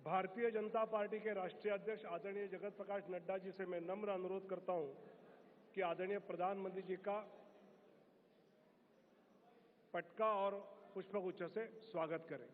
Bharatiya Janata party के राष्ट्रीय अध्यक्ष आदरणीय जगत प्रकाश नड्डा जी से मैं नम्र अनुरोध करता हूं कि आदरणीय प्रधानमंत्री जी का पटका और पुष्पगुच्छ से स्वागत करें।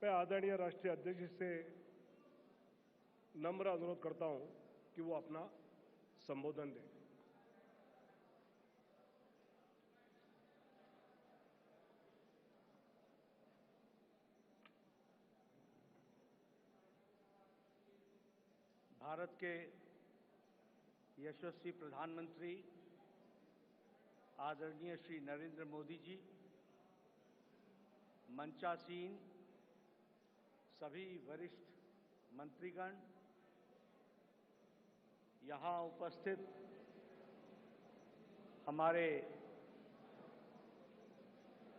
मैं आदरणीय राष्ट्रीय अध्यक्ष से नम्र अनुरोध करता हूं कि वो अपना संबोधन दें। भारत के यशस्वी प्रधानमंत्री आदरणीय श्री नरेंद्र मोदी जी, मंचासीन सभी वरिष्ठ मंत्रीगण, यहाँ उपस्थित हमारे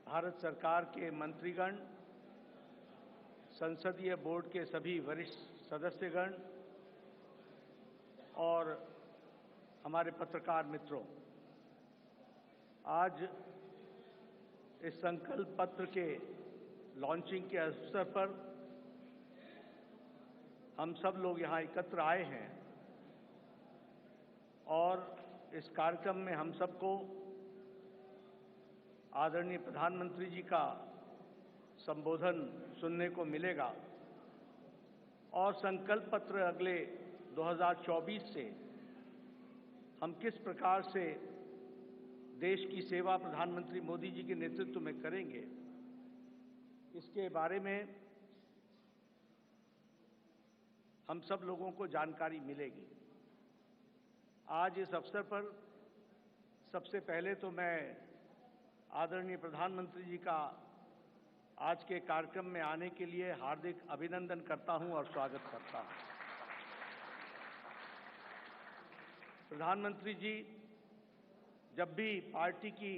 भारत सरकार के मंत्रीगण, संसदीय बोर्ड के सभी वरिष्ठ सदस्यगण और हमारे पत्रकार मित्रों, आज इस संकल्प पत्र के लॉन्चिंग के अवसर पर हम सब लोग यहाँ एकत्र आए हैं और इस कार्यक्रम में हम सबको आदरणीय प्रधानमंत्री जी का संबोधन सुनने को मिलेगा और संकल्प पत्र अगले 2024 से हम किस प्रकार से देश की सेवा प्रधानमंत्री मोदी जी के नेतृत्व में करेंगे, इसके बारे में हम सब लोगों को जानकारी मिलेगी। आज इस अवसर पर सबसे पहले तो मैं आदरणीय प्रधानमंत्री जी का आज के कार्यक्रम में आने के लिए हार्दिक अभिनंदन करता हूं और स्वागत करता हूं। प्रधानमंत्री जी जब भी पार्टी की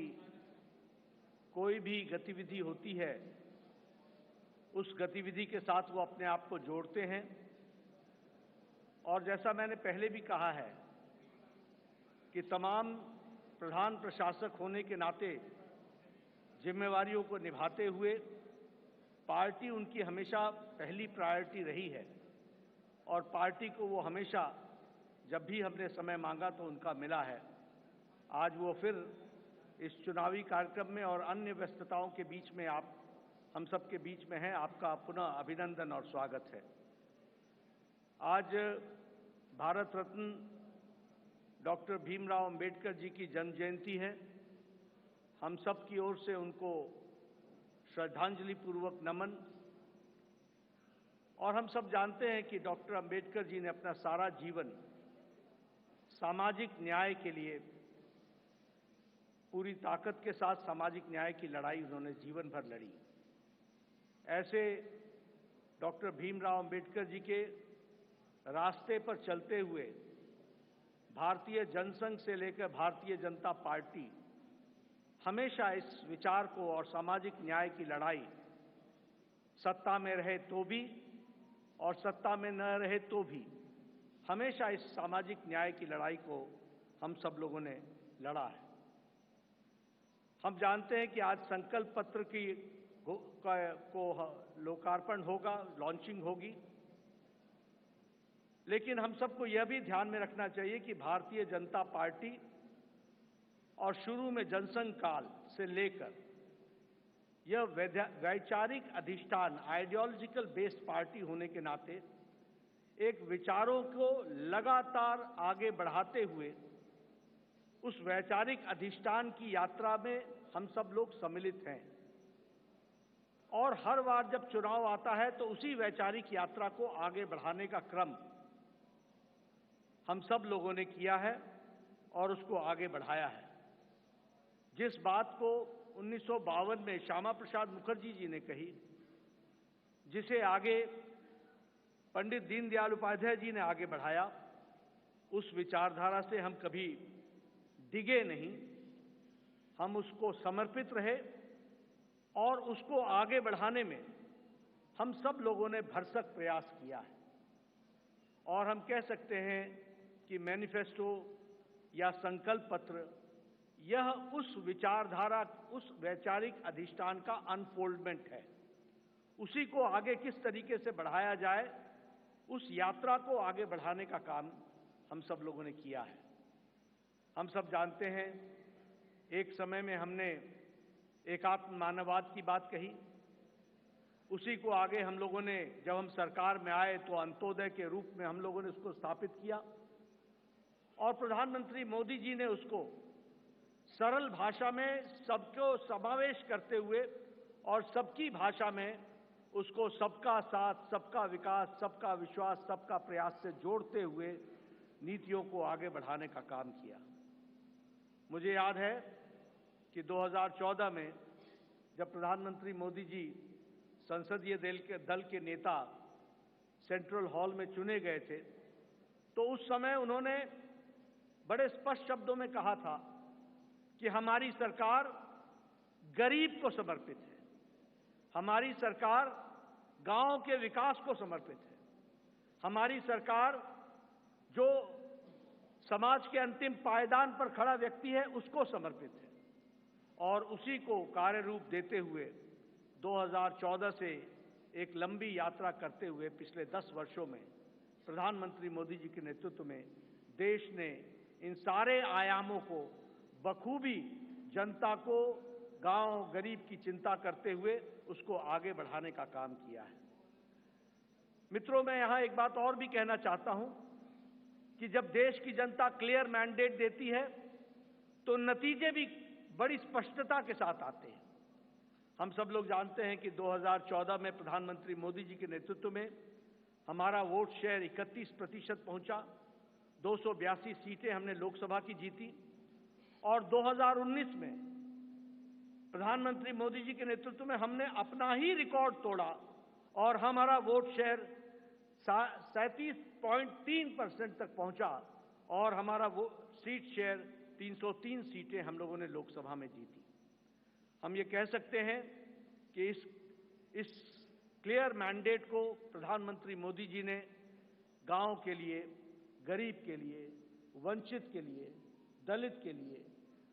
कोई भी गतिविधि होती है, उस गतिविधि के साथ वो अपने आप को जोड़ते हैं और जैसा मैंने पहले भी कहा है कि तमाम प्रधान प्रशासक होने के नाते जिम्मेवारियों को निभाते हुए पार्टी उनकी हमेशा पहली प्रायोरिटी रही है और पार्टी को वो हमेशा जब भी हमने समय मांगा तो उनका मिला है। आज वो फिर इस चुनावी कार्यक्रम में और अन्य व्यस्तताओं के बीच में हम सबके बीच में हैं। आपका पुनः अभिनंदन और स्वागत है। आज भारत रत्न डॉक्टर भीमराव अंबेडकर जी की जन्म जयंती है। हम सब की ओर से उनको श्रद्धांजलि पूर्वक नमन। और हम सब जानते हैं कि डॉक्टर अंबेडकर जी ने अपना सारा जीवन सामाजिक न्याय के लिए पूरी ताकत के साथ सामाजिक न्याय की लड़ाई उन्होंने जीवन भर लड़ी। ऐसे डॉक्टर भीमराव अंबेडकर जी के रास्ते पर चलते हुए भारतीय जनसंघ से लेकर भारतीय जनता पार्टी हमेशा इस विचार को और सामाजिक न्याय की लड़ाई सत्ता में रहे तो भी और सत्ता में न रहे तो भी हमेशा इस सामाजिक न्याय की लड़ाई को हम सब लोगों ने लड़ा है। हम जानते हैं कि आज संकल्प पत्र को लोकार्पण होगा, लॉन्चिंग होगी, लेकिन हम सबको यह भी ध्यान में रखना चाहिए कि भारतीय जनता पार्टी और शुरू में जनसंघ काल से लेकर यह वैचारिक अधिष्ठान आइडियोलॉजिकल बेस्ड पार्टी होने के नाते एक विचारों को लगातार आगे बढ़ाते हुए उस वैचारिक अधिष्ठान की यात्रा में हम सब लोग सम्मिलित हैं और हर बार जब चुनाव आता है तो उसी वैचारिक यात्रा को आगे बढ़ाने का क्रम हम सब लोगों ने किया है और उसको आगे बढ़ाया है। जिस बात को 1952 में श्यामा प्रसाद मुखर्जी जी ने कही, जिसे आगे पंडित दीनदयाल उपाध्याय जी ने आगे बढ़ाया, उस विचारधारा से हम कभी डिगे नहीं, हम उसको समर्पित रहे और उसको आगे बढ़ाने में हम सब लोगों ने भरसक प्रयास किया है। और हम कह सकते हैं कि मैनिफेस्टो या संकल्प पत्र यह उस विचारधारा, उस वैचारिक अधिष्ठान का अनफोल्डमेंट है। उसी को आगे किस तरीके से बढ़ाया जाए, उस यात्रा को आगे बढ़ाने का काम हम सब लोगों ने किया है। हम सब जानते हैं, एक समय में हमने एकात्म मानववाद की बात कही, उसी को आगे हम लोगों ने, जब हम सरकार में आए तो अंत्योदय के रूप में हम लोगों ने उसको स्थापित किया और प्रधानमंत्री मोदी जी ने उसको सरल भाषा में सबको समावेश करते हुए और सबकी भाषा में उसको सबका साथ, सबका विकास, सबका विश्वास, सबका प्रयास से जोड़ते हुए नीतियों को आगे बढ़ाने का काम किया। मुझे याद है कि 2014 में जब प्रधानमंत्री मोदी जी संसदीय दल के नेता सेंट्रल हॉल में चुने गए थे, तो उस समय उन्होंने बड़े स्पष्ट शब्दों में कहा था कि हमारी सरकार गरीब को समर्पित है, हमारी सरकार गांव के विकास को समर्पित है, हमारी सरकार जो समाज के अंतिम पायदान पर खड़ा व्यक्ति है उसको समर्पित है। और उसी को कार्य रूप देते हुए 2014 से एक लंबी यात्रा करते हुए पिछले 10 वर्षों में प्रधानमंत्री मोदी जी के नेतृत्व में देश ने इन सारे आयामों को बखूबी जनता को, गांव गरीब की चिंता करते हुए उसको आगे बढ़ाने का काम किया है। मित्रों, मैं यहां एक बात और भी कहना चाहता हूं कि जब देश की जनता क्लियर मैंडेट देती है तो नतीजे भी बड़ी स्पष्टता के साथ आते हैं। हम सब लोग जानते हैं कि 2014 में प्रधानमंत्री मोदी जी के नेतृत्व में हमारा वोट शेयर 31% पहुंचा, 282 सीटें हमने लोकसभा की जीती और 2019 में प्रधानमंत्री मोदी जी के नेतृत्व में हमने अपना ही रिकॉर्ड तोड़ा और हमारा वोट शेयर 37.3% तक पहुंचा और हमारा वो सीट शेयर 303 सीटें हम लोगों ने लोकसभा में जीती। हम ये कह सकते हैं कि इस क्लियर मैंडेट को प्रधानमंत्री मोदी जी ने गांव के लिए, गरीब के लिए, वंचित के लिए, दलित के लिए,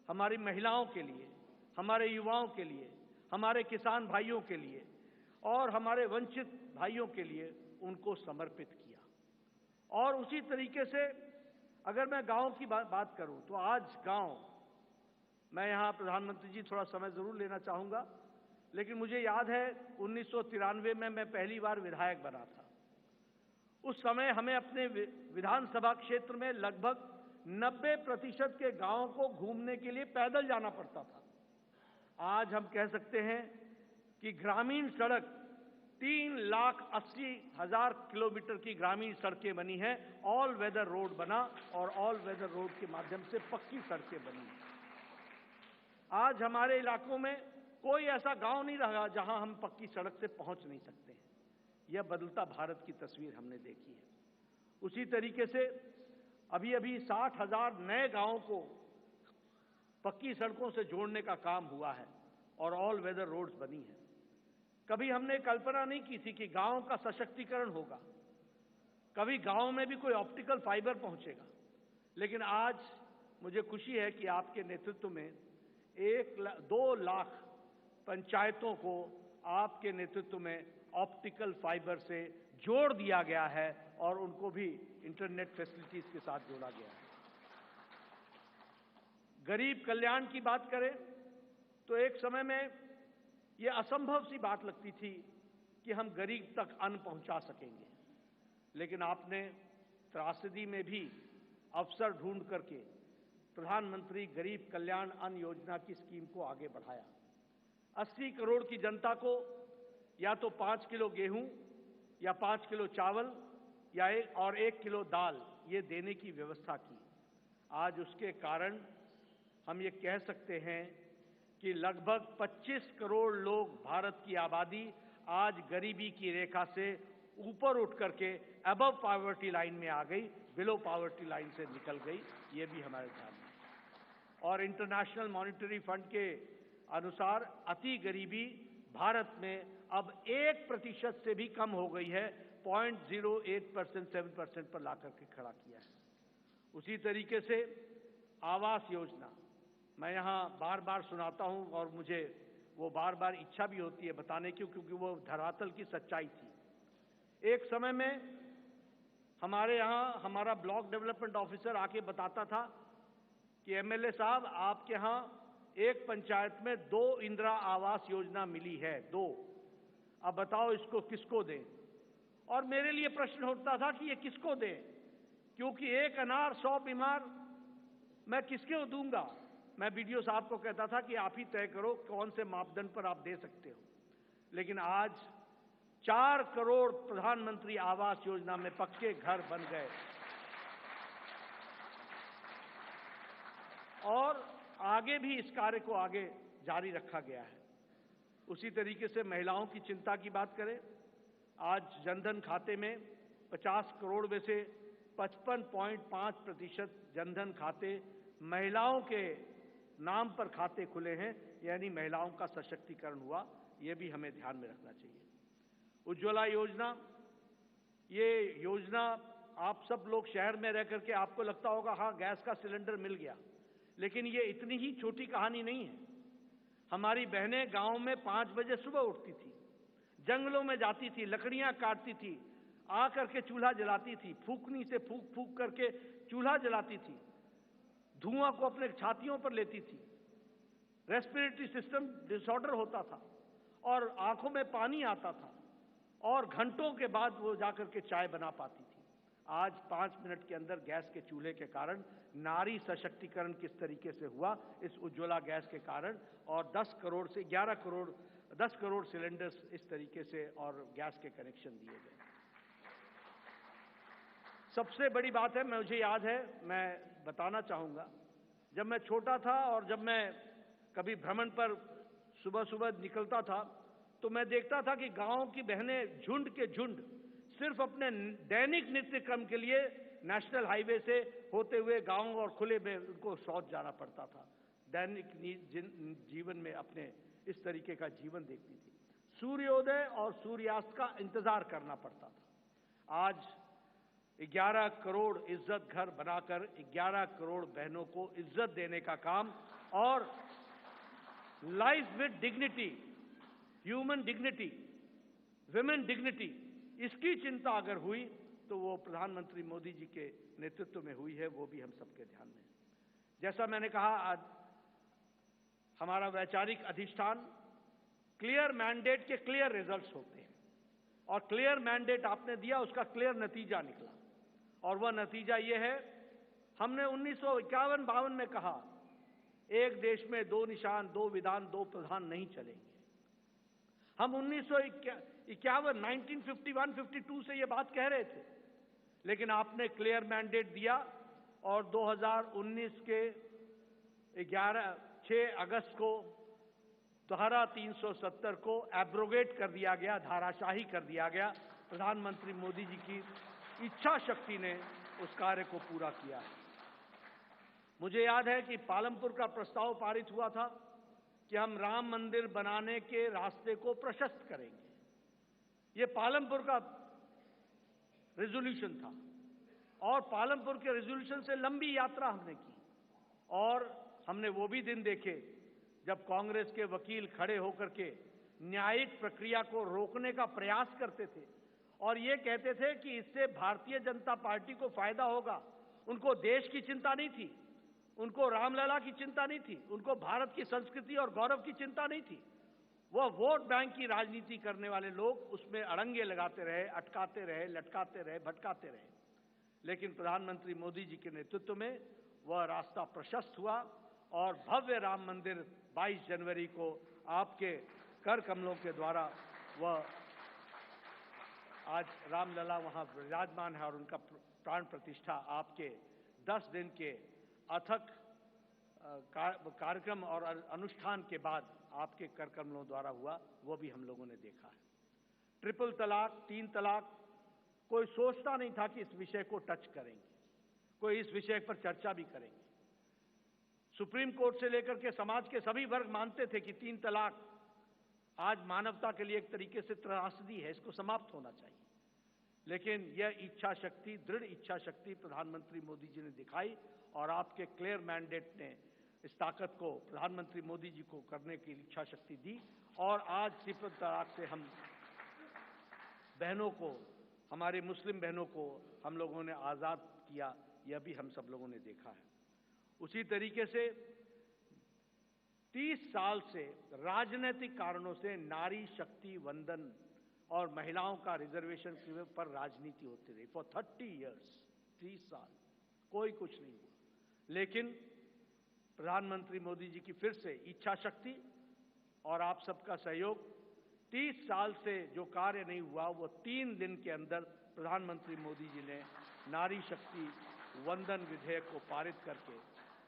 हमारी महिलाओं के लिए, हमारे युवाओं के लिए, हमारे किसान भाइयों के लिए और हमारे वंचित भाइयों के लिए उनको समर्पित किया। और उसी तरीके से अगर मैं गांव की बात करूं तो आज गांव, मैं यहां प्रधानमंत्री जी थोड़ा समय जरूर लेना चाहूंगा, लेकिन मुझे याद है 1993 में मैं पहली बार विधायक बना था। उस समय हमें अपने विधानसभा क्षेत्र में लगभग 90% के गांवों को घूमने के लिए पैदल जाना पड़ता था। आज हम कह सकते हैं कि ग्रामीण सड़क 3,80,000 किलोमीटर की ग्रामीण सड़कें बनी हैं, ऑल वेदर रोड बना और ऑल वेदर रोड के माध्यम से पक्की सड़कें बनी हैं। आज हमारे इलाकों में कोई ऐसा गांव नहीं रहा जहां हम पक्की सड़क से पहुंच नहीं सकते हैं। यह बदलता भारत की तस्वीर हमने देखी है। उसी तरीके से अभी अभी 60,000 नए गांवों को पक्की सड़कों से जोड़ने का काम हुआ है और ऑल वेदर रोड्स बनी हैं। कभी हमने कल्पना नहीं की थी कि गांव का सशक्तिकरण होगा, कभी गांव में भी कोई ऑप्टिकल फाइबर पहुंचेगा, लेकिन आज मुझे खुशी है कि आपके नेतृत्व में 2 लाख पंचायतों को आपके नेतृत्व में ऑप्टिकल फाइबर से जोड़ दिया गया है और उनको भी इंटरनेट फैसिलिटीज के साथ जोड़ा गया है। गरीब कल्याण की बात करें तो एक समय में यह असंभव सी बात लगती थी कि हम गरीब तक अन्न पहुंचा सकेंगे, लेकिन आपने त्रासदी में भी अवसर ढूंढ करके प्रधानमंत्री गरीब कल्याण अन्न योजना की स्कीम को आगे बढ़ाया। 80 करोड़ की जनता को या तो 5 किलो गेहूं या 5 किलो चावल या 1 किलो दाल ये देने की व्यवस्था की। आज उसके कारण हम ये कह सकते हैं कि लगभग 25 करोड़ लोग, भारत की आबादी आज गरीबी की रेखा से ऊपर उठ करके अबव पॉवर्टी लाइन में आ गई, बिलो पॉवर्टी लाइन से निकल गई। ये भी हमारे ध्यान में। और इंटरनेशनल मॉनिटरी फंड के अनुसार अति गरीबी भारत में अब 1% से भी कम हो गई है, 0.08% 7% पर लाकर के खड़ा किया है। उसी तरीके से आवास योजना मैं यहाँ बार बार सुनाता हूँ और मुझे वो बार बार इच्छा भी होती है बताने की, क्योंकि वो धरातल की सच्चाई थी। एक समय में हमारे यहाँ हमारा ब्लॉक डेवलपमेंट ऑफिसर आके बताता था कि एमएलए साहब आपके यहाँ एक पंचायत में 2 इंदिरा आवास योजना मिली है, 2, अब बताओ इसको किसको दें। और मेरे लिए प्रश्न उठता था कि ये किसको दें, क्योंकि एक अनार 100 बीमार, मैं किसको दूंगा। मैं बीडीओ साहब को कहता था कि आप ही तय करो कौन से मापदंड पर आप दे सकते हो। लेकिन आज 4 करोड़ प्रधानमंत्री आवास योजना में पक्के घर बन गए और आगे भी इस कार्य को आगे जारी रखा गया है। उसी तरीके से महिलाओं की चिंता की बात करें, आज जनधन खाते में 50 करोड़ में से 55.5% जनधन खाते महिलाओं के नाम पर खाते खुले हैं, यानी महिलाओं का सशक्तिकरण हुआ। ये भी हमें ध्यान में रखना चाहिए। उज्ज्वला योजना, ये योजना आप सब लोग शहर में रह करके आपको लगता होगा हाँ गैस का सिलेंडर मिल गया, लेकिन ये इतनी ही छोटी कहानी नहीं है। हमारी बहनें गांव में 5 बजे सुबह उठती थी, जंगलों में जाती थी, लकड़ियां काटती थी, आ करके चूल्हा जलाती थी, फूकनी से फूक फूक करके चूल्हा जलाती थी, धुआं को अपने छातियों पर लेती थी, रेस्पिरेटरी सिस्टम डिसऑर्डर होता था और आंखों में पानी आता था और घंटों के बाद वो जाकर के चाय बना पाती थी। आज 5 मिनट के अंदर गैस के चूल्हे के कारण नारी सशक्तिकरण किस तरीके से हुआ इस उज्ज्वला गैस के कारण, और 10 करोड़ से 11 करोड़ 10 करोड़ सिलेंडर्स इस तरीके से और गैस के कनेक्शन दिए गए। सबसे बड़ी बात है, मुझे याद है, मैं बताना चाहूंगा, जब मैं छोटा था और जब मैं कभी भ्रमण पर सुबह सुबह निकलता था तो मैं देखता था कि गांव की बहनें झुंड के झुंड सिर्फ अपने दैनिक नित्य क्रम के लिए नेशनल हाईवे से होते हुए गांव और खुले में उनको शौच जाना पड़ता था। दैनिक जीवन में अपने इस तरीके का जीवन देखती थी। सूर्योदय और सूर्यास्त का इंतजार करना पड़ता था। आज 11 करोड़ इज्जत घर बनाकर 11 करोड़ बहनों को इज्जत देने का काम और life with dignity, human dignity, women dignity, इसकी चिंता अगर हुई तो वो प्रधानमंत्री मोदी जी के नेतृत्व में हुई है, वो भी हम सबके ध्यान में। जैसा मैंने कहा, आज हमारा वैचारिक अधिष्ठान क्लियर मैंडेट के क्लियर रिजल्ट्स होते हैं और क्लियर मैंडेट आपने दिया, उसका क्लियर नतीजा निकला और वह नतीजा ये है, हमने 1951-52 में कहा एक देश में 2 निशान, 2 विधान, 2 प्रधान नहीं चलेंगे। हम 1951-52 से ये बात कह रहे थे, लेकिन आपने क्लियर मैंडेट दिया और 2019 के 6 अगस्त को धारा 370 को एब्रोगेट कर दिया गया, धाराशाही कर दिया गया। प्रधानमंत्री मोदी जी की इच्छा शक्ति ने उस कार्य को पूरा किया। मुझे याद है कि पालमपुर का प्रस्ताव पारित हुआ था कि हम राम मंदिर बनाने के रास्ते को प्रशस्त करेंगे। ये पालमपुर का रेजोल्यूशन था और पालमपुर के रेजोल्यूशन से लंबी यात्रा हमने की और हमने वो भी दिन देखे जब कांग्रेस के वकील खड़े होकर के न्यायिक प्रक्रिया को रोकने का प्रयास करते थे और ये कहते थे कि इससे भारतीय जनता पार्टी को फायदा होगा। उनको देश की चिंता नहीं थी, उनको रामलला की चिंता नहीं थी, उनको भारत की संस्कृति और गौरव की चिंता नहीं थी। वह वोट बैंक की राजनीति करने वाले लोग उसमें अड़ंगे लगाते रहे, अटकाते रहे, लटकाते रहे, भटकाते रहे। लेकिन प्रधानमंत्री मोदी जी के नेतृत्व में वह रास्ता प्रशस्त हुआ और भव्य राम मंदिर 22 जनवरी को आपके कर कमलों के द्वारा वह आज रामलला वहां विराजमान है और उनका प्राण प्रतिष्ठा आपके 10 दिन के अथक कार्यक्रम और अनुष्ठान के बाद आपके कर कमलों द्वारा हुआ, वो भी हम लोगों ने देखा है। ट्रिपल तलाक, 3 तलाक कोई सोचता नहीं था कि इस विषय को टच करेंगे, कोई इस विषय पर चर्चा भी करेंगे। सुप्रीम कोर्ट से लेकर के समाज के सभी वर्ग मानते थे कि 3 तलाक आज मानवता के लिए एक तरीके से त्रासदी है, इसको समाप्त होना चाहिए। लेकिन यह इच्छा शक्ति, दृढ़ इच्छा शक्ति प्रधानमंत्री मोदी जी ने दिखाई और आपके क्लियर मैंडेट ने इस ताकत को प्रधानमंत्री मोदी जी को करने की इच्छा शक्ति दी और आज ट्रिपल तलाक से हम बहनों को, हमारी मुस्लिम बहनों को हम लोगों ने आज़ाद किया, यह भी हम सब लोगों ने देखा है। उसी तरीके से 30 साल से राजनीतिक कारणों से नारी शक्ति वंदन और महिलाओं का रिजर्वेशन पर राजनीति होती रही। फॉर 30 इयर्स, 30 साल कोई कुछ नहीं हुआ। लेकिन प्रधानमंत्री मोदी जी की फिर से इच्छा शक्ति और आप सबका सहयोग, 30 साल से जो कार्य नहीं हुआ वो 3 दिन के अंदर प्रधानमंत्री मोदी जी ने नारी शक्ति वंदन विधेयक को पारित करके,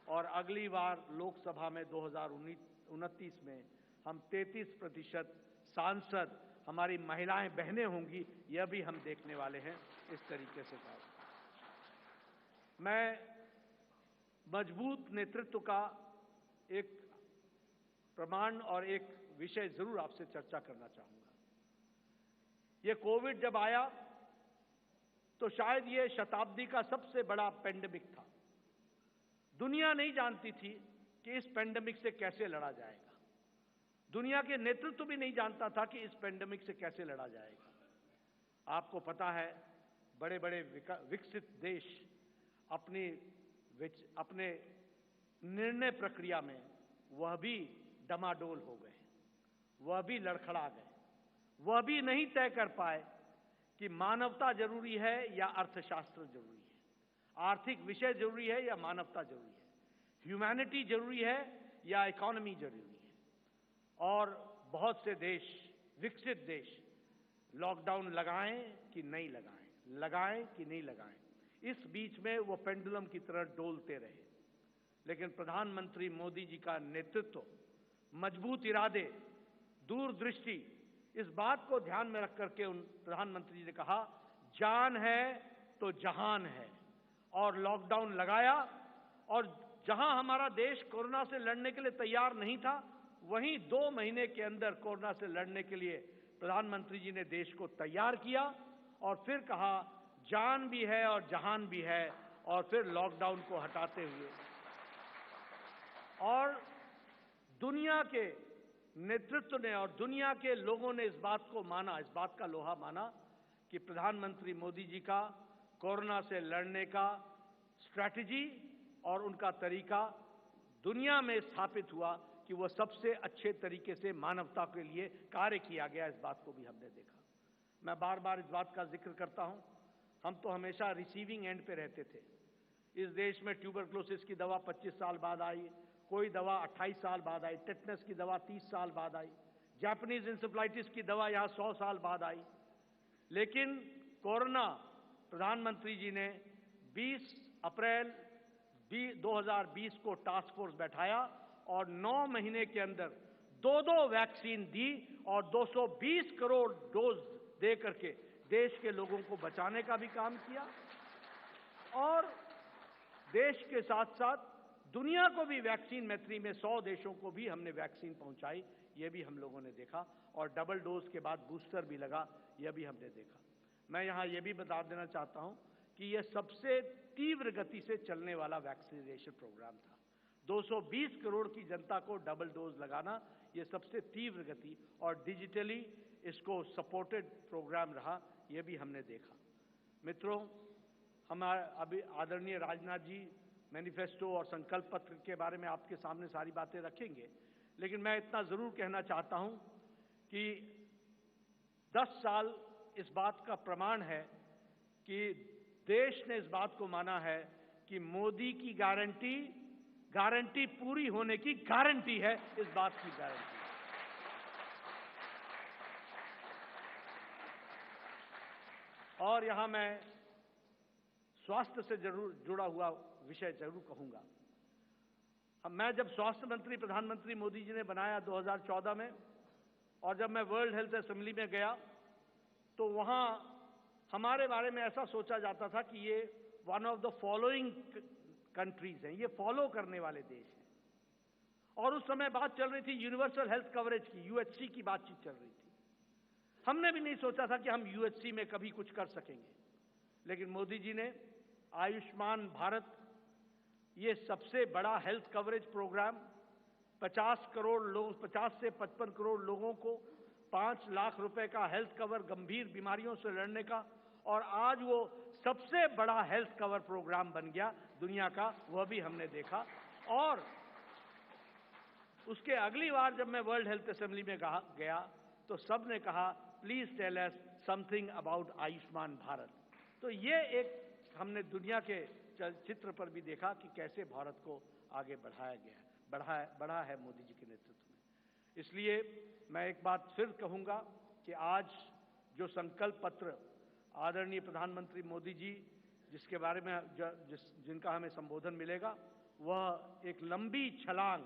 और अगली बार लोकसभा में 2029 में हम 33% सांसद हमारी महिलाएं बहनें होंगी, यह भी हम देखने वाले हैं। इस तरीके से काम मैं मजबूत नेतृत्व का एक प्रमाण और एक विषय जरूर आपसे चर्चा करना चाहूंगा। यह कोविड जब आया तो शायद यह शताब्दी का सबसे बड़ा पेंडेमिक था। दुनिया नहीं जानती थी कि इस पेंडेमिक से कैसे लड़ा जाएगा। दुनिया के नेतृत्व भी नहीं जानता था कि इस पेंडेमिक से कैसे लड़ा जाएगा। आपको पता है, बड़े बड़े विकसित देश अपने निर्णय प्रक्रिया में वह भी डमाडोल हो गए, वह भी लड़खड़ा गए, वह भी नहीं तय कर पाए कि मानवता जरूरी है या अर्थशास्त्र जरूरी है, आर्थिक विषय जरूरी है या मानवता जरूरी है, ह्यूमैनिटी जरूरी है या इकोनॉमी जरूरी है। और बहुत से देश, विकसित देश, लॉकडाउन लगाएं कि नहीं लगाएं, लगाएं कि नहीं लगाएं, इस बीच में वो पेंडुलम की तरह डोलते रहे। लेकिन प्रधानमंत्री मोदी जी का नेतृत्व, मजबूत इरादे, दूरदृष्टि, इस बात को ध्यान में रख करके उन प्रधानमंत्री जी ने कहा, जान है तो जहान है, और लॉकडाउन लगाया। और जहां हमारा देश कोरोना से लड़ने के लिए तैयार नहीं था, वहीं 2 महीने के अंदर कोरोना से लड़ने के लिए प्रधानमंत्री जी ने देश को तैयार किया और फिर कहा जान भी है और जहान भी है, और फिर लॉकडाउन को हटाते हुए और दुनिया के नेतृत्व ने और दुनिया के लोगों ने इस बात को माना, इस बात का लोहा माना कि प्रधानमंत्री मोदी जी का कोरोना से लड़ने का स्ट्रैटेजी और उनका तरीका दुनिया में स्थापित हुआ कि वह सबसे अच्छे तरीके से मानवता के लिए कार्य किया गया। इस बात को भी हमने देखा। मैं बार बार इस बात का जिक्र करता हूं, हम तो हमेशा रिसीविंग एंड पे रहते थे। इस देश में ट्यूबरक्लोसिस की दवा 25 साल बाद आई, कोई दवा 28 साल बाद आई, टेटनस की दवा 30 साल बाद आई, जापानीज इंसेफ्लाइटिस की दवा यहां 100 साल बाद आई। लेकिन कोरोना, प्रधानमंत्री जी ने 20 अप्रैल 2020 को टास्क फोर्स बैठाया और 9 महीने के अंदर 2 वैक्सीन दी और 220 करोड़ डोज दे करके देश के लोगों को बचाने का भी काम किया, और देश के साथ साथ दुनिया को भी वैक्सीन मैत्री में 100 देशों को भी हमने वैक्सीन पहुंचाई, यह भी हम लोगों ने देखा। और डबल डोज के बाद बूस्टर भी लगा, यह भी हमने देखा। मैं यहां यह भी बता देना चाहता हूं कि यह सबसे तीव्र गति से चलने वाला वैक्सीनेशन प्रोग्राम था। 220 करोड़ की जनता को डबल डोज लगाना, यह सबसे तीव्र गति और डिजिटली इसको सपोर्टेड प्रोग्राम रहा, यह भी हमने देखा। मित्रों, हमारे अभी आदरणीय राजनाथ जी मैनिफेस्टो और संकल्प पत्र के बारे में आपके सामने सारी बातें रखेंगे, लेकिन मैं इतना जरूर कहना चाहता हूं कि 10 साल इस बात का प्रमाण है कि देश ने इस बात को माना है कि मोदी की गारंटी पूरी होने की गारंटी है, इस बात की गारंटी। और यहां मैं स्वास्थ्य से जरूर जुड़ा हुआ विषय जरूर कहूंगा। मैं जब स्वास्थ्य मंत्री प्रधानमंत्री मोदी जी ने बनाया 2014 में, और जब मैं वर्ल्ड हेल्थ असेंबली में गया तो वहां हमारे बारे में ऐसा सोचा जाता था कि ये one of the following countries हैं, ये फॉलो करने वाले देश हैं। और उस समय बात चल रही थी यूनिवर्सल हेल्थ कवरेज की, यूएचसी की बातचीत चल रही थी। हमने भी नहीं सोचा था कि हम यूएचसी में कभी कुछ कर सकेंगे, लेकिन मोदी जी ने आयुष्मान भारत, ये सबसे बड़ा हेल्थ कवरेज प्रोग्राम, 50 करोड़ लोग, 50 से 55 करोड़ लोगों को 5 लाख रुपए का हेल्थ कवर गंभीर बीमारियों से लड़ने का, और आज वो सबसे बड़ा हेल्थ कवर प्रोग्राम बन गया दुनिया का, वह भी हमने देखा। और उसके अगली बार जब मैं वर्ल्ड हेल्थ असेंबली में गया तो सब ने कहा please tell us something about Ayushman Bharat. तो ये एक हमने दुनिया के चित्र पर भी देखा कि कैसे भारत को आगे बढ़ाया गया, बढ़ा है मोदी जी के नेतृत्व में। इसलिए मैं एक बात फिर कहूंगा कि आज जो संकल्प पत्र आदरणीय प्रधानमंत्री मोदी जी जिसके बारे में जिनका हमें संबोधन मिलेगा, वह एक लंबी छलांग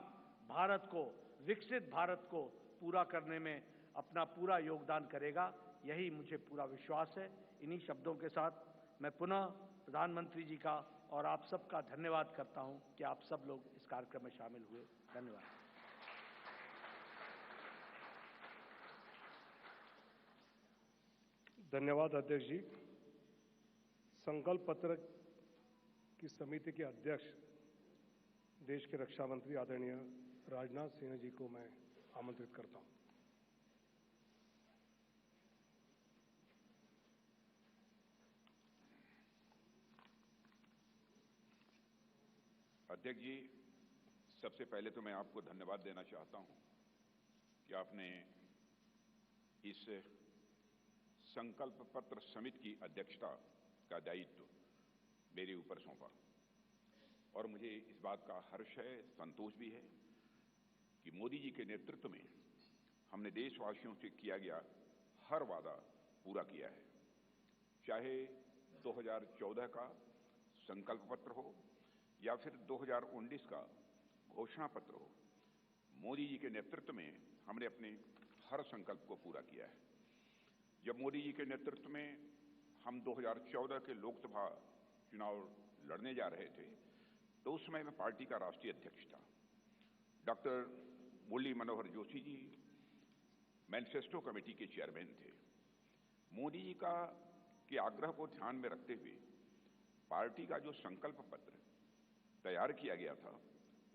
भारत को, विकसित भारत को पूरा करने में अपना पूरा योगदान करेगा, यही मुझे पूरा विश्वास है। इन्हीं शब्दों के साथ मैं पुनः प्रधानमंत्री जी का और आप सबका धन्यवाद करता हूं कि आप सब लोग इस कार्यक्रम में शामिल हुए। धन्यवाद। धन्यवाद अध्यक्ष जी। संकल्प पत्र की समिति के अध्यक्ष देश के रक्षा मंत्री आदरणीय राजनाथ सिंह जी को मैं आमंत्रित करता हूं। अध्यक्ष जी, सबसे पहले तो मैं आपको धन्यवाद देना चाहता हूं कि आपने इस संकल्प पत्र समिति की अध्यक्षता का दायित्व मेरे ऊपर सौंपा, और मुझे इस बात का हर्ष है, संतोष भी है कि मोदी जी के नेतृत्व में हमने देशवासियों से किया गया हर वादा पूरा किया है। चाहे 2014 का संकल्प पत्र हो या फिर 2019 का घोषणा पत्र हो, मोदी जी के नेतृत्व में हमने अपने हर संकल्प को पूरा किया है। जब मोदी जी के नेतृत्व में हम 2014 के लोकसभा चुनाव लड़ने जा रहे थे तो उस समय मैं पार्टी का राष्ट्रीय अध्यक्ष था। Doctor Murli Manohar Joshi ji manifesto committee के चेयरमैन थे। मोदी जी के आग्रह को ध्यान में रखते हुए पार्टी का जो संकल्प पत्र तैयार किया गया था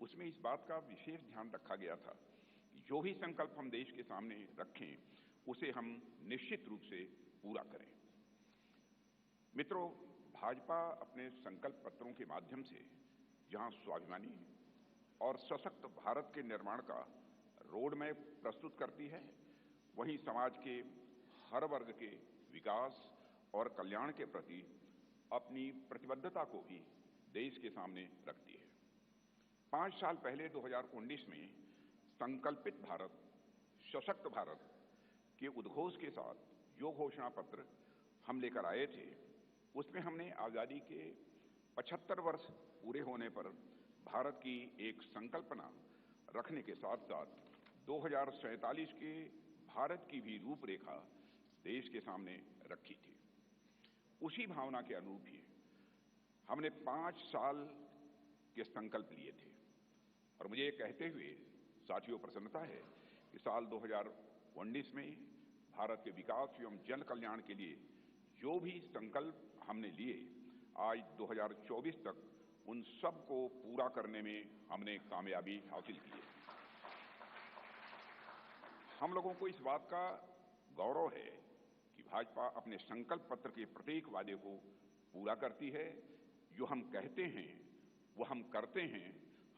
उसमें इस बात का विशेष ध्यान रखा गया था कि जो भी संकल्प हम देश के सामने रखें उसे हम निश्चित रूप से पूरा करें। मित्रों, भाजपा अपने संकल्प पत्रों के माध्यम से जहां स्वाभिमानी और सशक्त भारत के निर्माण का रोड मैप प्रस्तुत करती है, वहीं समाज के हर वर्ग के विकास और कल्याण के प्रति अपनी प्रतिबद्धता को भी देश के सामने रखती है। 5 साल पहले 2019 में संकल्पित भारत, सशक्त भारत के उद्घोष के साथ जो घोषणा पत्र हम लेकर आए थे उसमें हमने आजादी के 75 वर्ष पूरे होने पर भारत की एक संकल्पना रखने के साथ साथ 2047 के भारत की भी रूपरेखा देश के सामने रखी थी। उसी भावना के अनुरूप ही हमने 5 साल के संकल्प लिए थे, और मुझे ये कहते हुए साथियों प्रसन्नता है कि साल 2019 में भारत के विकास एवं जन कल्याण के लिए जो भी संकल्प हमने लिए, आज 2024 तक उन सब को पूरा करने में हमने कामयाबी हासिल की है। हम लोगों को इस बात का गौरव है कि भाजपा अपने संकल्प पत्र के प्रत्येक वादे को पूरा करती है। जो हम कहते हैं वो हम करते हैं।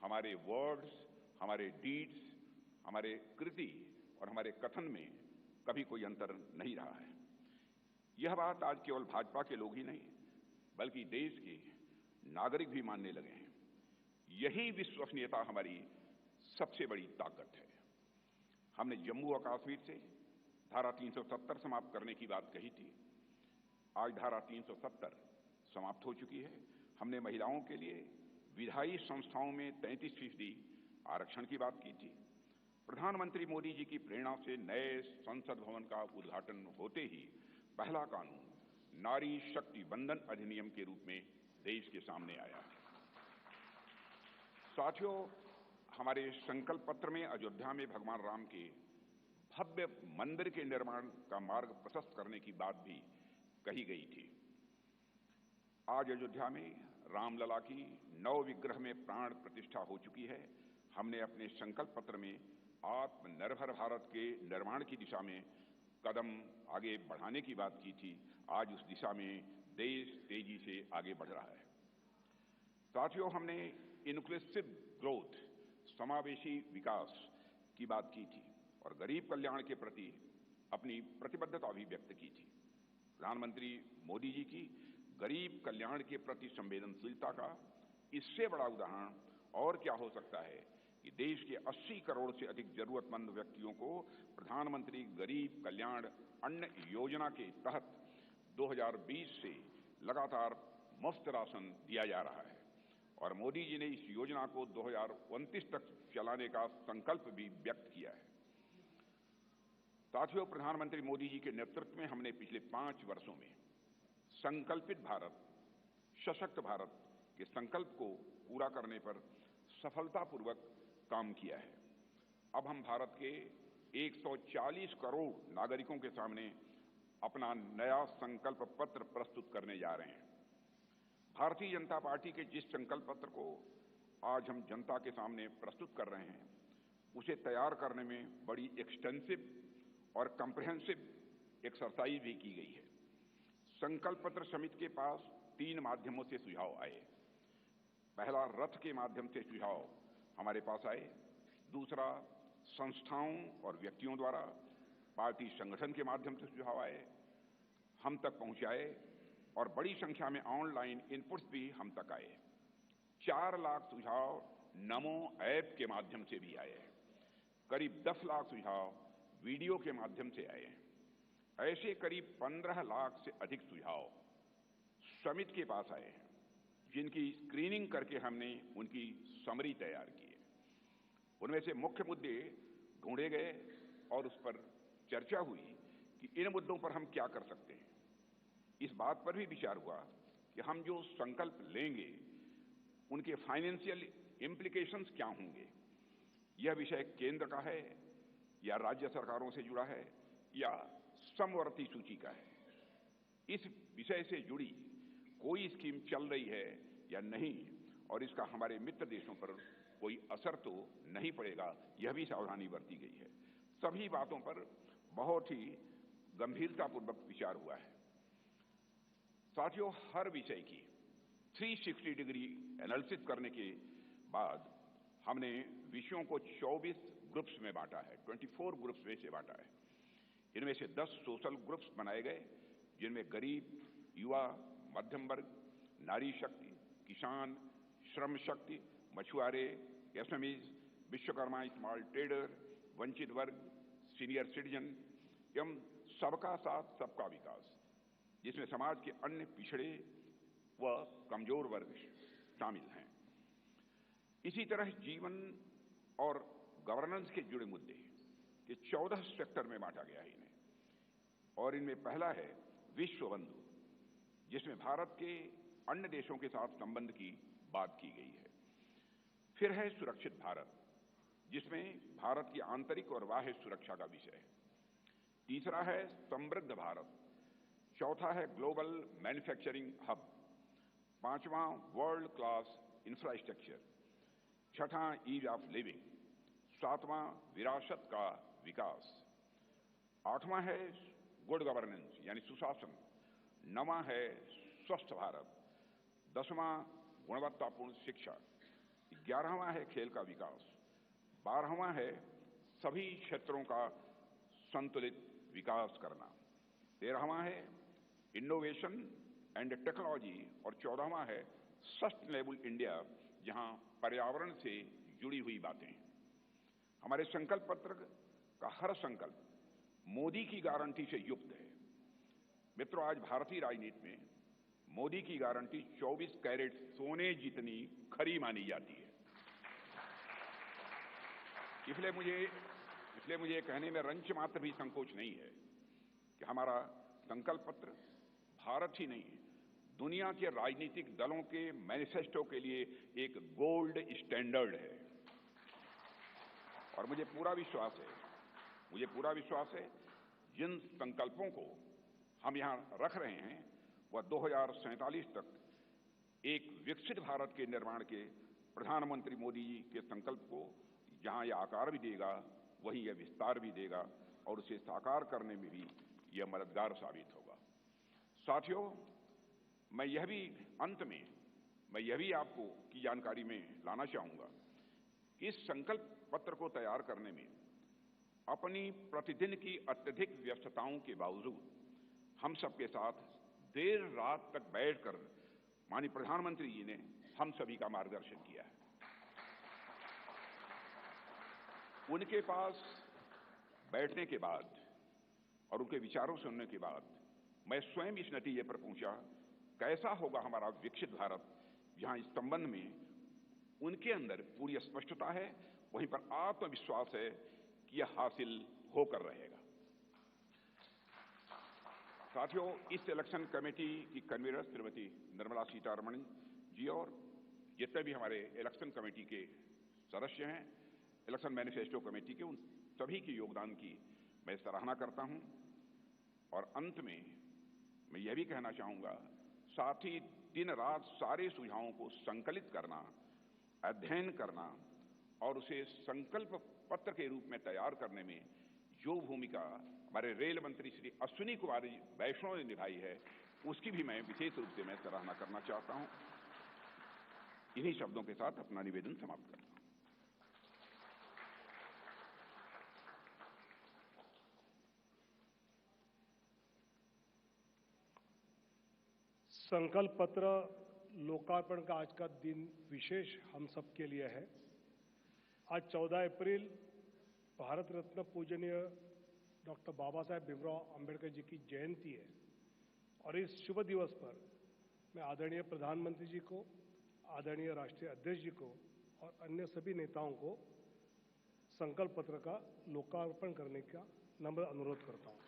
हमारे वर्ड्स, हमारे डीड्स, हमारे कृति और हमारे कथन में कभी कोई अंतर नहीं रहा है। यह बात आज केवल भाजपा के लोग ही नहीं बल्कि देश के नागरिक भी मानने लगे हैं। यही विश्वसनीयता हमारी सबसे बड़ी ताकत है। हमने जम्मू और कश्मीर से धारा 370 समाप्त करने की बात कही थी। आज धारा 370 समाप्त हो चुकी है। हमने महिलाओं के लिए विधायी संस्थाओं में 33% आरक्षण की बात की थी। प्रधानमंत्री मोदी जी की प्रेरणा से नए संसद भवन का उद्घाटन होते ही पहला कानून नारी शक्ति बंधन अधिनियम के रूप में देश के सामने आया है। साथियों, हमारे संकल्प पत्र में अयोध्या में भगवान राम के भव्य मंदिर के निर्माण का मार्ग प्रशस्त करने की बात भी कही गई थी। आज अयोध्या में रामलला की नव विग्रह में प्राण प्रतिष्ठा हो चुकी है। हमने अपने संकल्प पत्र में आत्मनिर्भर भारत के निर्माण की दिशा में कदम आगे बढ़ाने की बात की थी। आज उस दिशा में देश तेजी से आगे बढ़ रहा है। साथियों, हमने इंक्लूसिव ग्रोथ, समावेशी विकास की बात की थी और गरीब कल्याण के प्रति अपनी प्रतिबद्धता भी व्यक्त की थी। प्रधानमंत्री मोदी जी की गरीब कल्याण के प्रति संवेदनशीलता का इससे बड़ा उदाहरण और क्या हो सकता है कि देश के 80 करोड़ से अधिक जरूरतमंद व्यक्तियों को प्रधानमंत्री गरीब कल्याण अन्न योजना के तहत 2020 से लगातार मुफ्त राशन दिया जा रहा है और मोदी जी ने इस योजना को 2029 तक चलाने का संकल्प भी व्यक्त किया है। साथियों, प्रधानमंत्री मोदी जी के नेतृत्व में हमने पिछले 5 वर्षों में संकल्पित भारत, सशक्त भारत के संकल्प को पूरा करने पर सफलतापूर्वक काम किया है। अब हम भारत के 140 करोड़ नागरिकों के सामने अपना नया संकल्प पत्र प्रस्तुत करने जा रहे हैं। भारतीय जनता पार्टी के जिस संकल्प पत्र को आज हम जनता के सामने प्रस्तुत कर रहे हैं, उसे तैयार करने में बड़ी एक्सटेंसिव और कम्प्रिहेंसिव एक्सरसाइज भी की गई है। संकल्प पत्र समिति के पास 3 माध्यमों से सुझाव आए। पहला, रथ के माध्यम से सुझाव हमारे पास आए। दूसरा, संस्थाओं और व्यक्तियों द्वारा पार्टी संगठन के माध्यम से सुझाव आए, हम तक पहुंचाए और बड़ी संख्या में ऑनलाइन इनपुट्स भी हम तक आए। 4 लाख सुझाव नमो ऐप के माध्यम से भी आए। करीब 10 लाख सुझाव वीडियो के माध्यम से आए। ऐसे करीब 15 लाख से अधिक सुझाव समिति के पास आए हैं, जिनकी स्क्रीनिंग करके हमने उनकी समरी तैयार की है। उनमें से मुख्य मुद्दे ढूंढे गए और उस पर चर्चा हुई कि इन मुद्दों पर हम क्या कर सकते हैं। इस बात पर भी विचार हुआ कि हम जो संकल्प लेंगे उनके फाइनेंशियल इम्प्लीकेशंस क्या होंगे। यह विषय केंद्र का है या राज्य सरकारों से जुड़ा है या समवर्ती सूची का है। इस विषय से जुड़ी कोई स्कीम चल रही है या नहीं और इसका हमारे मित्र देशों पर कोई असर तो नहीं पड़ेगा, यह भी सावधानी बरती गई है। सभी बातों पर बहुत ही गंभीरतापूर्वक विचार हुआ है। साथियों, हर विषय की 360 डिग्री एनालिसिस करने के बाद हमने विषयों को 24 ग्रुप्स में बांटा है, 24 ग्रुप्स में से बांटा है। इनमें से 10 सोशल ग्रुप्स बनाए गए, जिनमें गरीब, युवा, मध्यम वर्ग, नारी शक्ति, किसान, श्रम शक्ति, मछुआरे, एसएमईज, विश्वकर्मा, स्मॉल ट्रेडर, वंचित वर्ग, सीनियर सिटीजन एवं सबका साथ सबका विकास, जिसमें समाज के अन्य पिछड़े व कमजोर वर्ग शामिल हैं। इसी तरह जीवन और गवर्नेंस के जुड़े मुद्दे के 14 सेक्टर में बांटा गया है इन्हें। और इनमें पहला है विश्व बंधु, जिसमें भारत के अन्य देशों के साथ संबंध की बात की गई है। फिर है सुरक्षित भारत, जिसमें भारत की आंतरिक और बाह्य सुरक्षा का विषय है। तीसरा है समृद्ध भारत। चौथा है ग्लोबल मैन्युफैक्चरिंग हब। पांचवां वर्ल्ड क्लास इंफ्रास्ट्रक्चर। छठा ईज ऑफ लिविंग। सातवां विरासत का विकास। आठवां है गुड गवर्नेंस यानी सुशासन। नवां है स्वस्थ भारत। 10वां गुणवत्तापूर्ण शिक्षा। 11वां है खेल का विकास। 12वां है सभी क्षेत्रों का संतुलित विकास करना। 13वां है इनोवेशन एंड टेक्नोलॉजी और 14वां है सस्टेनेबल इंडिया, जहां पर्यावरण से जुड़ी हुई बातें हैं। हमारे संकल्प पत्र का हर संकल्प मोदी की गारंटी से युक्त है। मित्रों, आज भारतीय राजनीति में मोदी की गारंटी 24 कैरेट सोने जितनी खरी मानी जाती है। इसलिए मुझे कहने में रंच मात्र भी संकोच नहीं है कि हमारा संकल्प पत्र भारत ही नहीं, दुनिया के राजनीतिक दलों के मैनिफेस्टो के लिए एक गोल्ड स्टैंडर्ड है। और मुझे पूरा विश्वास है जिन संकल्पों को हम यहां रख रहे हैं वह 2047 तक एक विकसित भारत के निर्माण के प्रधानमंत्री मोदी जी के संकल्प को जहां यह आकार भी देगा वहीं यह विस्तार भी देगा और उसे साकार करने में भी यह मददगार साबित होगा। साथियों, मैं यह भी आपको की जानकारी में लाना चाहूंगा कि इस संकल्प पत्र को तैयार करने में अपनी प्रतिदिन की अत्यधिक व्यस्तताओं के बावजूद हम सबके साथ देर रात तक बैठकर माननीय प्रधानमंत्री जी ने हम सभी का मार्गदर्शन किया है। उनके पास बैठने के बाद और उनके विचारों सुनने के बाद मैं स्वयं इस नतीजे पर पहुंचा, कैसा होगा हमारा विकसित भारत, जहां इस संबंध में उनके अंदर पूरी स्पष्टता है, वहीं पर आत्मविश्वास है कि यह हासिल होकर रहेगा। साथियों, इस इलेक्शन कमेटी की कन्वीनर श्रीमती निर्मला सीतारमण जी और जितने भी हमारे इलेक्शन कमेटी के सदस्य हैं, इलेक्शन मैनिफेस्टो कमेटी के, उन सभी के योगदान की मैं सराहना करता हूं। और अंत में मैं यह भी कहना चाहूंगा, साथ ही दिन रात सारे सुझावों को संकलित करना, अध्ययन करना और उसे संकल्प पत्र के रूप में तैयार करने में जो भूमिका हमारे रेल मंत्री श्री अश्विनी कुमार वैष्णव ने निभाई है, उसकी भी मैं विशेष रूप से सराहना करना चाहता हूं। इन्हीं शब्दों के साथ अपना निवेदन समाप्त करता हूं। संकल्प पत्र लोकार्पण का आज का दिन विशेष हम सबके लिए है। आज 14 अप्रैल भारत रत्न पूजनीय डॉक्टर बाबा साहेब भीमराव अंबेडकर जी की जयंती है और इस शुभ दिवस पर मैं आदरणीय प्रधानमंत्री जी को, आदरणीय राष्ट्रीय अध्यक्ष जी को और अन्य सभी नेताओं को संकल्प पत्र का लोकार्पण करने का नम्र अनुरोध करता हूं।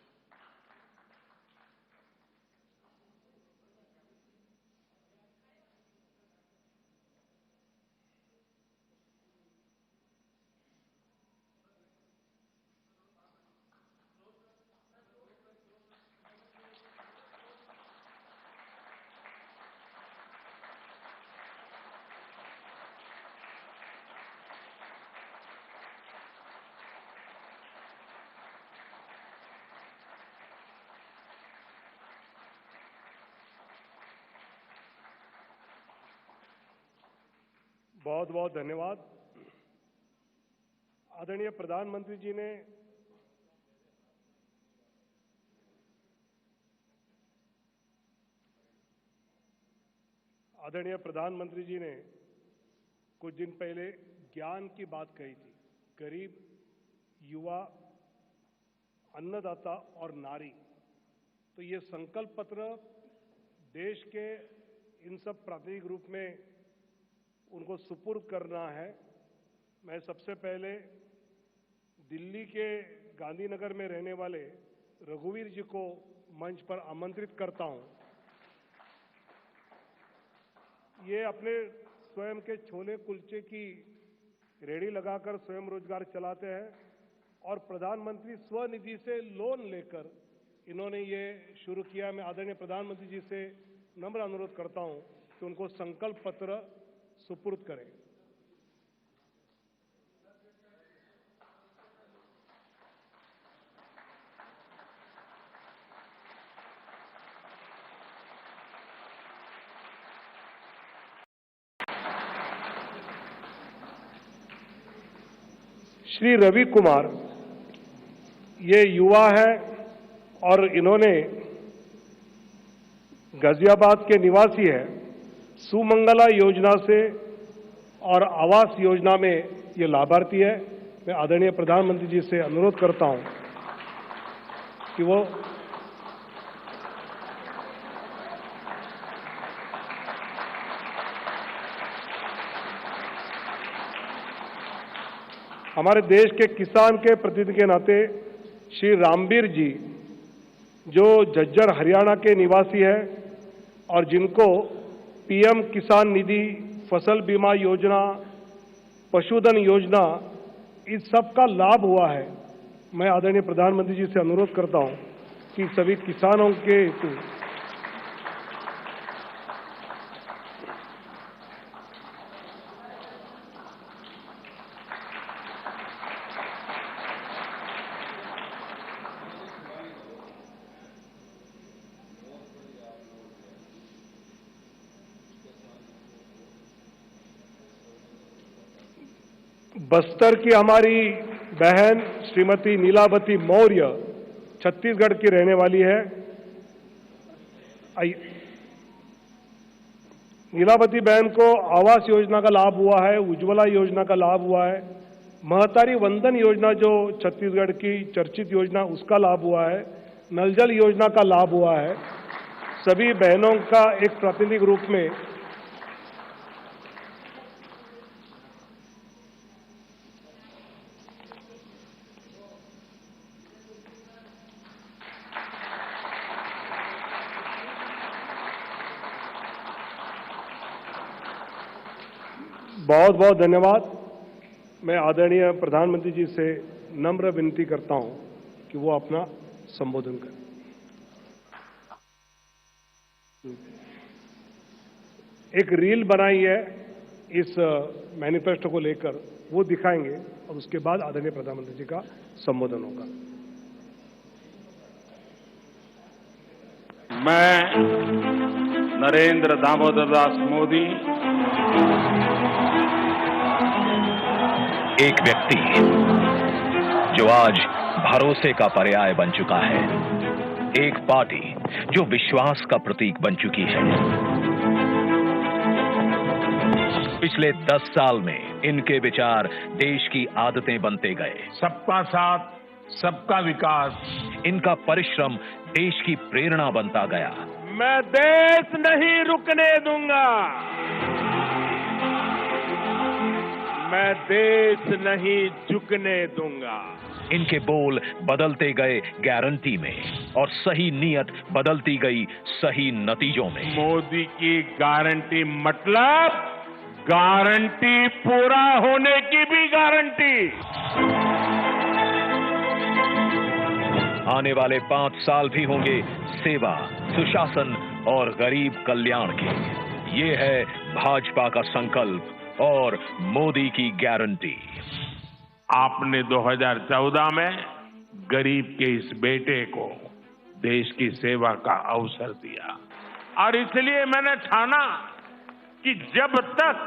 बहुत बहुत धन्यवाद। आदरणीय प्रधानमंत्री जी ने कुछ दिन पहले ज्ञान की बात कही थी। गरीब, युवा, अन्नदाता और नारी, तो ये संकल्प पत्र देश के इन सब प्राथमिक रूप में उनको सुपुर्द करना है। मैं सबसे पहले दिल्ली के गांधीनगर में रहने वाले रघुवीर जी को मंच पर आमंत्रित करता हूं। ये अपने स्वयं के छोले कुलचे की रेहड़ी लगाकर स्वयं रोजगार चलाते हैं और प्रधानमंत्री स्वनिधि से लोन लेकर इन्होंने ये शुरू किया। मैं आदरणीय प्रधानमंत्री जी से नम्र अनुरोध करता हूं कि उनको संकल्प पत्र सुपुर्द करें। श्री रवि कुमार, ये युवा है और इन्होंने गाजियाबाद के निवासी है। सुमंगला योजना से और आवास योजना में ये लाभार्थी है। मैं आदरणीय प्रधानमंत्री जी से अनुरोध करता हूं कि वो हमारे देश के किसान के प्रतिनिधि के नाते श्री रामबीर जी जो झज्जर हरियाणा के निवासी है और जिनको पीएम किसान निधि, फसल बीमा योजना, पशुधन योजना, इस सब का लाभ हुआ है, मैं आदरणीय प्रधानमंत्री जी से अनुरोध करता हूं कि सभी किसानों के हेतु बस्तर की हमारी बहन श्रीमती नीलावती मौर्य छत्तीसगढ़ की रहने वाली है। नीलावती बहन को आवास योजना का लाभ हुआ है, उज्ज्वला योजना का लाभ हुआ है, महतारी वंदन योजना जो छत्तीसगढ़ की चर्चित योजना उसका लाभ हुआ है, नल जल योजना का लाभ हुआ है। सभी बहनों का एक प्रातिनिधिक रूप में बहुत बहुत धन्यवाद। मैं आदरणीय प्रधानमंत्री जी से नम्र विनती करता हूं कि वो अपना संबोधन करें। एक रील बनाई है इस मैनिफेस्टो को लेकर, वो दिखाएंगे और उसके बाद आदरणीय प्रधानमंत्री जी का संबोधन होगा। मैं नरेंद्र दामोदर दास मोदी एक व्यक्ति जो आज भरोसे का पर्याय बन चुका है, एक पार्टी जो विश्वास का प्रतीक बन चुकी है। पिछले 10 साल में इनके विचार देश की आदतें बनते गए। सबका साथ, सबका विकास, इनका परिश्रम देश की प्रेरणा बनता गया। मैं देश नहीं रुकने दूंगा, मैं देश नहीं झुकने दूंगा। इनके बोल बदलते गए गारंटी में और सही नीयत बदलती गई सही नतीजों में। मोदी की गारंटी मतलब गारंटी पूरा होने की भी गारंटी। आने वाले 5 साल भी होंगे सेवा, सुशासन और गरीब कल्याण के। ये है भाजपा का संकल्प और मोदी की गारंटी। आपने 2014 में गरीब के इस बेटे को देश की सेवा का अवसर दिया और इसलिए मैंने ठाना कि जब तक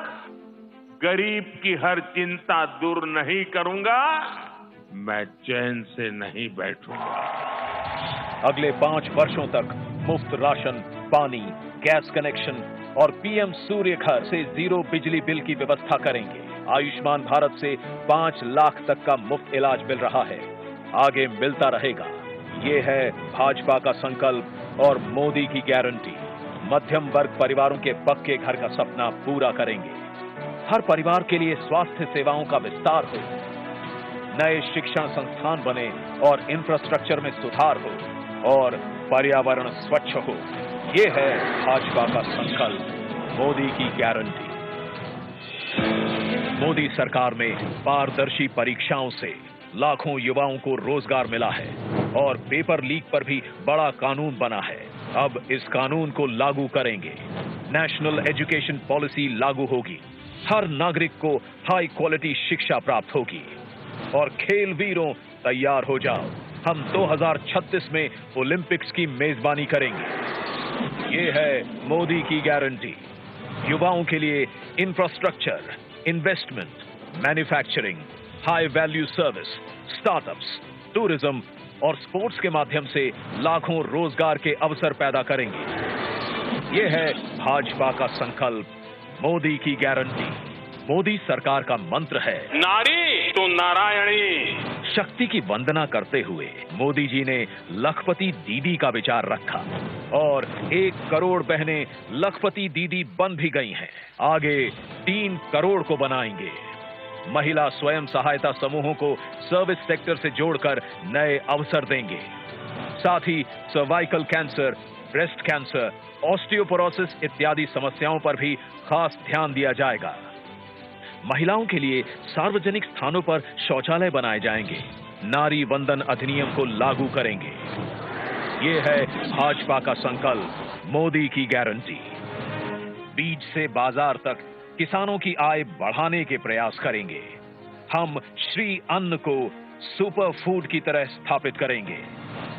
गरीब की हर चिंता दूर नहीं करूंगा, मैं चैन से नहीं बैठूंगा। अगले 5 वर्षों तक मुफ्त राशन, पानी, गैस कनेक्शन और पीएम सूर्य घर से 0 बिजली बिल की व्यवस्था करेंगे। आयुष्मान भारत से 5 लाख तक का मुफ्त इलाज मिल रहा है, आगे मिलता रहेगा। ये है भाजपा का संकल्प और मोदी की गारंटी। मध्यम वर्ग परिवारों के पक्के घर का सपना पूरा करेंगे। हर परिवार के लिए स्वास्थ्य सेवाओं का विस्तार हो, नए शिक्षण संस्थान बने और इंफ्रास्ट्रक्चर में सुधार हो और पर्यावरण स्वच्छ हो। ये है भाजपा का संकल्प, मोदी की गारंटी। मोदी सरकार में पारदर्शी परीक्षाओं से लाखों युवाओं को रोजगार मिला है और पेपर लीक पर भी बड़ा कानून बना है। अब इस कानून को लागू करेंगे। नेशनल एजुकेशन पॉलिसी लागू होगी। हर नागरिक को हाई क्वालिटी शिक्षा प्राप्त होगी। और खेल वीरों तैयार हो जाओ, हम 2036 में ओलंपिक्स की मेजबानी करेंगे। ये है मोदी की गारंटी। युवाओं के लिए infrastructure, investment, manufacturing, high value service, startups, tourism और स्पोर्ट्स के माध्यम से लाखों रोजगार के अवसर पैदा करेंगे। ये है भाजपा का संकल्प, मोदी की गारंटी। मोदी सरकार का मंत्र है, नारी तो नारायणी। शक्ति की वंदना करते हुए मोदी जी ने लखपति दीदी का विचार रखा और 1 करोड़ बहनें लखपति दीदी बन भी गई हैं। आगे 3 करोड़ को बनाएंगे। महिला स्वयं सहायता समूहों को सर्विस सेक्टर से जोड़कर नए अवसर देंगे। साथ ही cervical cancer, breast cancer, osteoporosis इत्यादि समस्याओं पर भी खास ध्यान दिया जाएगा। महिलाओं के लिए सार्वजनिक स्थानों पर शौचालय बनाए जाएंगे। नारी वंदन अधिनियम को लागू करेंगे। ये है भाजपा का संकल्प, मोदी की गारंटी। बीज से बाजार तक किसानों की आय बढ़ाने के प्रयास करेंगे। हम श्री अन्न को सुपर फूड की तरह स्थापित करेंगे।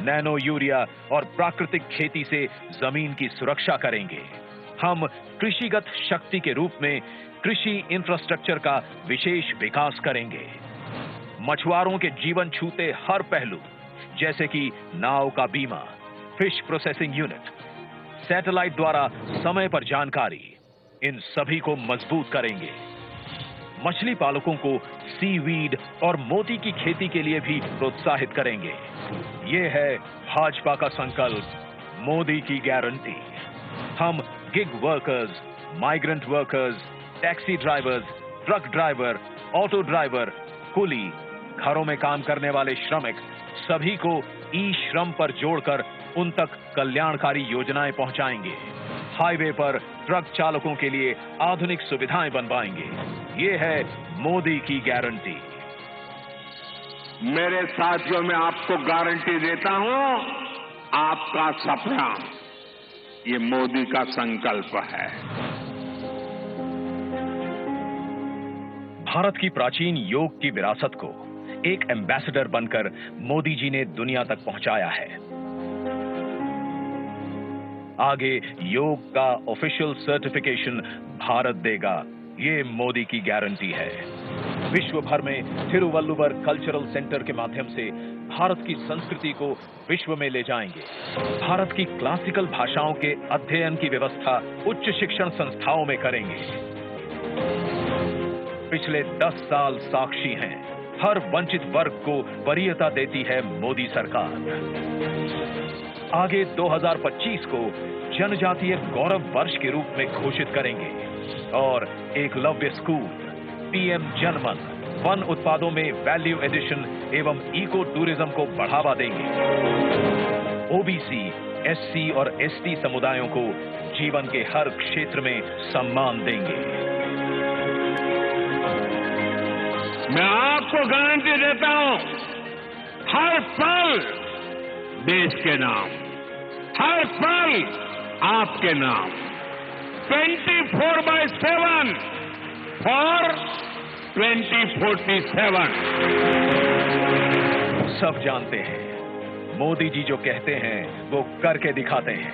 नैनो यूरिया और प्राकृतिक खेती से जमीन की सुरक्षा करेंगे। हम कृषिगत शक्ति के रूप में कृषि इंफ्रास्ट्रक्चर का विशेष विकास करेंगे। मछुआरों के जीवन छूते हर पहलू, जैसे कि नाव का बीमा, फिश प्रोसेसिंग यूनिट, सैटेलाइट द्वारा समय पर जानकारी, इन सभी को मजबूत करेंगे। मछली पालकों को सीवीड और मोती की खेती के लिए भी प्रोत्साहित करेंगे। ये है भाजपा का संकल्प, मोदी की गारंटी। हम gig workers, migrant workers, taxi drivers, truck driver, auto driver, कुली, घरों में काम करने वाले श्रमिक, सभी को ई श्रम पर जोड़कर उन तक कल्याणकारी योजनाएं पहुंचाएंगे। हाईवे पर ट्रक चालकों के लिए आधुनिक सुविधाएं बनवाएंगे। ये है मोदी की गारंटी। मेरे साथियों, मैं आपको गारंटी देता हूं, आपका सपना ये मोदी का संकल्प है। भारत की प्राचीन योग की विरासत को एक एम्बेसडर बनकर मोदी जी ने दुनिया तक पहुंचाया है। आगे योग का ऑफिशियल सर्टिफिकेशन भारत देगा, ये मोदी की गारंटी है। विश्व भर में थिरुवल्लुवर कल्चरल सेंटर के माध्यम से भारत की संस्कृति को विश्व में ले जाएंगे। भारत की क्लासिकल भाषाओं के अध्ययन की व्यवस्था उच्च शिक्षण संस्थाओं में करेंगे। पिछले 10 साल साक्षी हैं, हर वंचित वर्ग को वरीयता देती है मोदी सरकार। आगे 2025 को जनजातीय गौरव वर्ष के रूप में घोषित करेंगे और एकलव्य स्कूल, पीएम जनमन, वन उत्पादों में वैल्यू एडिशन एवं इको टूरिज्म को बढ़ावा देंगे। ओबीसी, एससी और एसटी समुदायों को जीवन के हर क्षेत्र में सम्मान देंगे। मैं आपको गारंटी देता हूं, हर पल देश के नाम, हर पल आपके नाम, 24/7 फॉर 2047। सब जानते हैं, मोदी जी जो कहते हैं वो करके दिखाते हैं।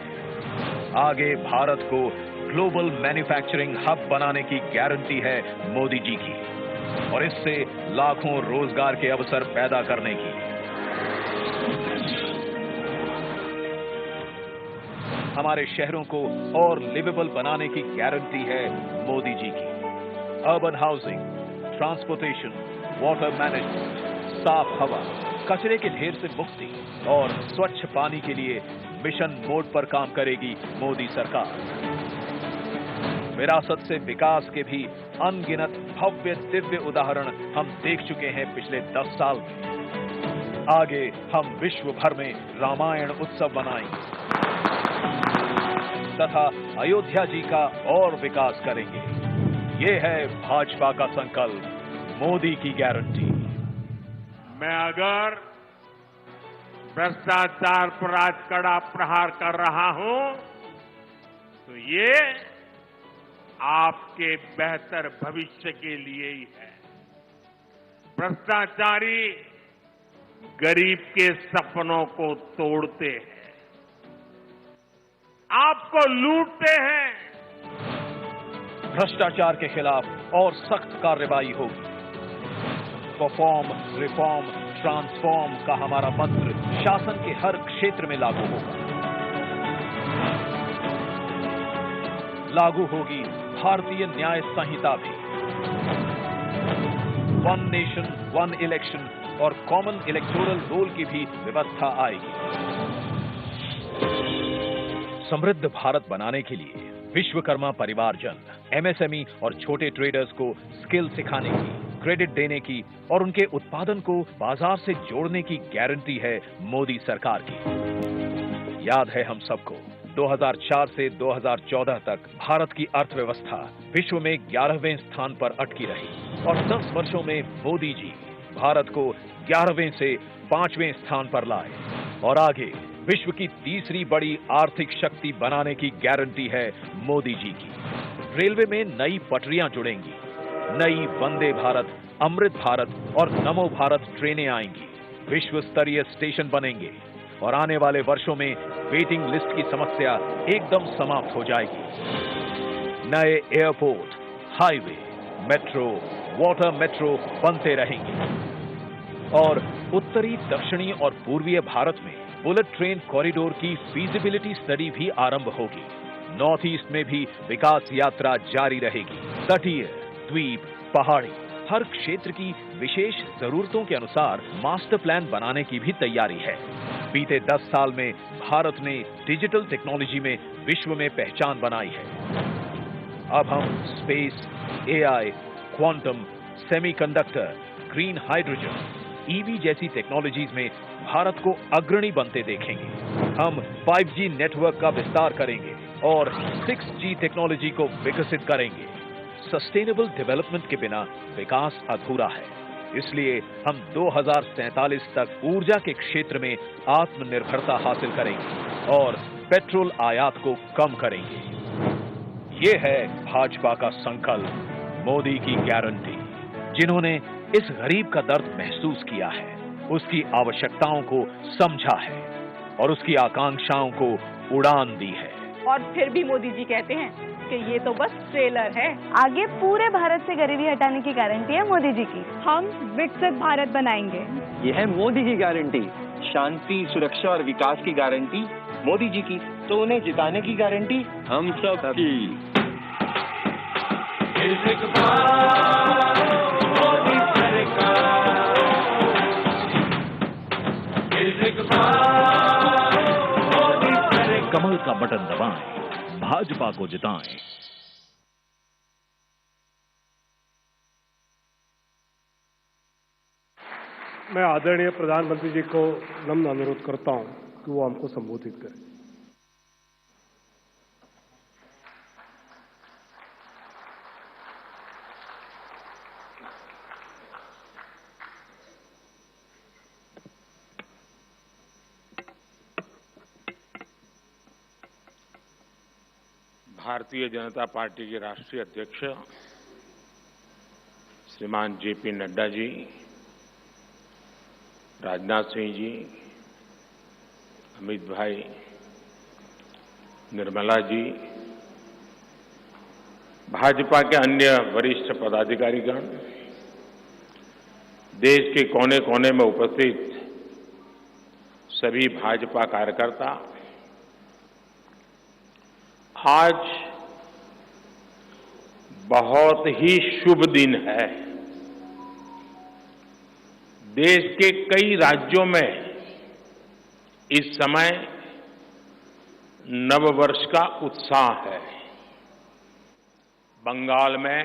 आगे भारत को ग्लोबल मैन्युफैक्चरिंग हब बनाने की गारंटी है मोदी जी की, और इससे लाखों रोजगार के अवसर पैदा करने की। हमारे शहरों को और लिवेबल बनाने की गारंटी है मोदी जी की। Urban housing, transportation, water management, साफ हवा, कचरे के ढेर से मुक्ति और स्वच्छ पानी के लिए मिशन मोड पर काम करेगी मोदी सरकार। विरासत से विकास के भी अनगिनत भव्य दिव्य उदाहरण हम देख चुके हैं पिछले 10 साल में। आगे हम विश्व भर में रामायण उत्सव मनाएंगे तथा अयोध्या जी का और विकास करेंगे। ये है भाजपा का संकल्प, मोदी की गारंटी। मैं अगर भ्रष्टाचार पर आज कड़ा प्रहार कर रहा हूं तो ये आपके बेहतर भविष्य के लिए ही है। भ्रष्टाचारी गरीब के सपनों को तोड़ते हैं, आपको लूटते हैं। भ्रष्टाचार के खिलाफ और सख्त कार्रवाई होगी। परफॉर्म, रिफॉर्म, ट्रांसफॉर्म का हमारा मंत्र शासन के हर क्षेत्र में लागू होगा। लागू होगी भारतीय न्याय संहिता भी। वन नेशन, वन इलेक्शन और कॉमन इलेक्टोरल रोल की भी व्यवस्था आएगी। समृद्ध भारत बनाने के लिए विश्वकर्मा परिवारजन, एमएसएमई और छोटे ट्रेडर्स को स्किल सिखाने की क्रेडिट देने की और उनके उत्पादन को बाजार से जोड़ने की गारंटी है मोदी सरकार की। याद है हम सबको, 2004 से 2014 तक भारत की अर्थव्यवस्था विश्व में 11वें स्थान पर अटकी रही और 10 वर्षों में मोदी जी भारत को 11वें से 5वें स्थान पर लाए और आगे विश्व की तीसरी बड़ी आर्थिक शक्ति बनाने की गारंटी है मोदी जी की। रेलवे में नई पटरियां जुड़ेंगी, नई वंदे भारत, अमृत भारत और नमो भारत ट्रेनें आएंगी, विश्व स्तरीय स्टेशन बनेंगे और आने वाले वर्षों में वेटिंग लिस्ट की समस्या एकदम समाप्त हो जाएगी। नए airport, highway, metro, water metro बनते रहेंगे और उत्तरी, दक्षिणी और पूर्वीय भारत में बुलेट ट्रेन कॉरिडोर की फीजिबिलिटी स्टडी भी आरंभ होगी। नॉर्थ ईस्ट में भी विकास यात्रा जारी रहेगी। तटीय, द्वीप, पहाड़ी, हर क्षेत्र की विशेष जरूरतों के अनुसार मास्टर प्लान बनाने की भी तैयारी है। बीते 10 साल में भारत ने डिजिटल टेक्नोलॉजी में विश्व में पहचान बनाई है। अब हम space, AI, quantum, semiconductor, green hydrogen, EV जैसी टेक्नोलॉजीज में भारत को अग्रणी बनते देखेंगे। हम 5G नेटवर्क का विस्तार करेंगे और 6G टेक्नोलॉजी को विकसित करेंगे। सस्टेनेबल डेवलपमेंट के बिना विकास अधूरा है, इसलिए हम 2047 तक ऊर्जा के क्षेत्र में आत्मनिर्भरता हासिल करेंगे और पेट्रोल आयात को कम करेंगे। ये है भाजपा का संकल्प, मोदी की गारंटी। जिन्होंने इस गरीब का दर्द महसूस किया है, उसकी आवश्यकताओं को समझा है और उसकी आकांक्षाओं को उड़ान दी है। और फिर भी मोदी जी कहते हैं कि ये तो बस ट्रेलर है, आगे पूरे भारत से गरीबी हटाने की गारंटी है मोदी जी की। हम विकसित भारत बनाएंगे। ये है मोदी की गारंटी, शांति, सुरक्षा और विकास की गारंटी मोदी जी की। तो उन्हें जिताने की गारंटी हम सब की। कमल का बटन दबाएं, भाजपा को जिताएं। मैं आदरणीय प्रधानमंत्री जी को नम्र अनुरोध करता हूं कि वो हमको संबोधित करें। भारतीय जनता पार्टी के राष्ट्रीय अध्यक्ष श्रीमान जेपी नड्डा जी, राजनाथ सिंह जी, अमित भाई, निर्मला जी, भाजपा के अन्य वरिष्ठ पदाधिकारीगण, देश के कोने कोने में उपस्थित सभी भाजपा कार्यकर्ता, आज बहुत ही शुभ दिन है। देश के कई राज्यों में इस समय नववर्ष का उत्साह है। बंगाल में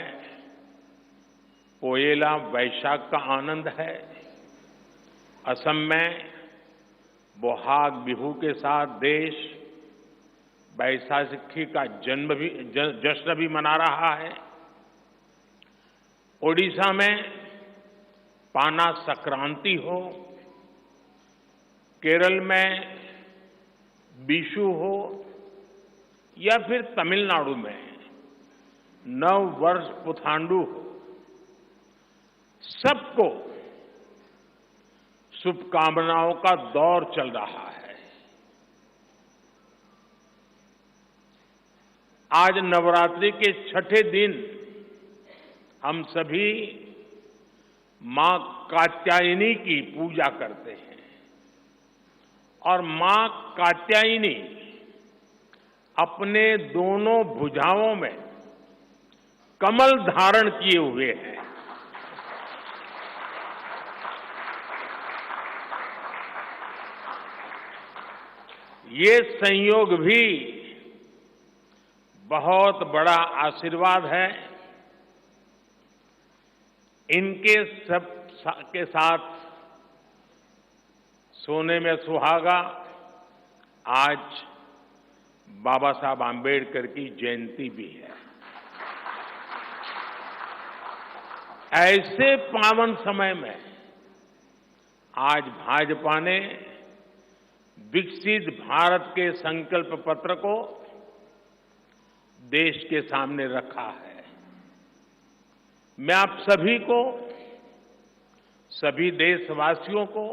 पोयला वैशाख का आनंद है। असम में बोहाग बिहू के साथ देश बैसाखी का जश्न भी मना रहा है। ओडिशा में पाना संक्रांति हो, केरल में बिशु हो या फिर तमिलनाडु में नव वर्ष पुथांडु हो, सबको शुभकामनाओं का दौर चल रहा है। आज नवरात्रि के छठे दिन हम सभी मां कात्यायनी की पूजा करते हैं और मां कात्यायनी अपने दोनों भुजाओं में कमल धारण किए हुए हैं। ये संयोग भी बहुत बड़ा आशीर्वाद है। इनके सब के साथ सोने में सुहागा आज बाबा साहब आम्बेडकर की जयंती भी है। ऐसे पावन समय में आज भाजपा ने विकसित भारत के संकल्प पत्र को देश के सामने रखा है। मैं आप सभी को, सभी देशवासियों को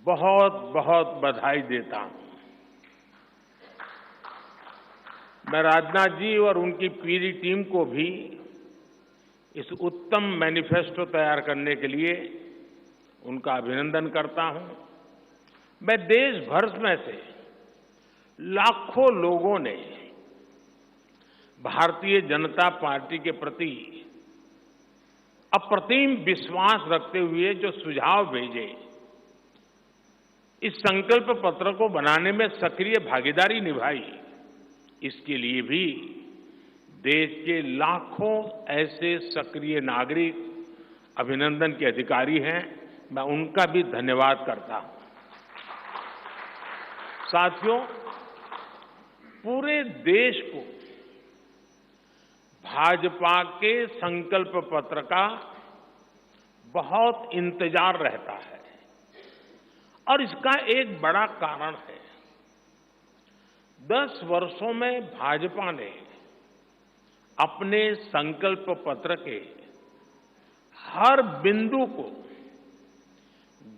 बहुत बहुत बधाई देता हूं। मैं राजनाथ जी और उनकी पूरी टीम को भी इस उत्तम मैनिफेस्टो तैयार करने के लिए उनका अभिनंदन करता हूं। मैं देश भर में से लाखों लोगों ने भारतीय जनता पार्टी के प्रति अप्रतिम विश्वास रखते हुए जो सुझाव भेजे, इस संकल्प पत्र को बनाने में सक्रिय भागीदारी निभाई, इसके लिए भी देश के लाखों ऐसे सक्रिय नागरिक अभिनंदन के अधिकारी हैं। मैं उनका भी धन्यवाद करता हूं। साथियों, पूरे देश को भाजपा के संकल्प पत्र का बहुत इंतजार रहता है और इसका एक बड़ा कारण है। 10 वर्षों में भाजपा ने अपने संकल्प पत्र के हर बिंदु को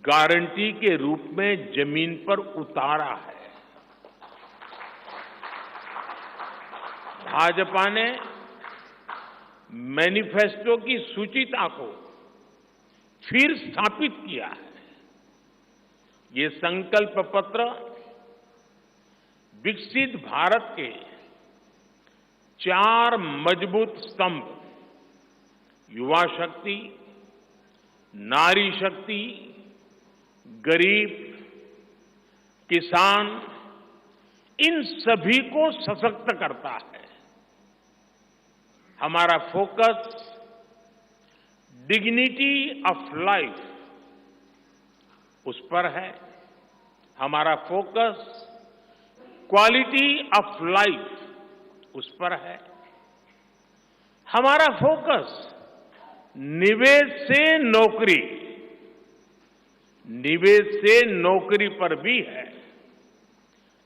गारंटी के रूप में जमीन पर उतारा है। भाजपा ने मैनिफेस्टो की सूचिता को फिर स्थापित किया है। ये संकल्प पत्र विकसित भारत के 4 मजबूत स्तंभ, युवा शक्ति, नारी शक्ति, गरीब, किसान, इन सभी को सशक्त करता है। हमारा फोकस डिग्निटी ऑफ लाइफ उस पर है। हमारा फोकस क्वालिटी ऑफ लाइफ उस पर है। हमारा फोकस निवेश से नौकरी, निवेश से नौकरी पर भी है।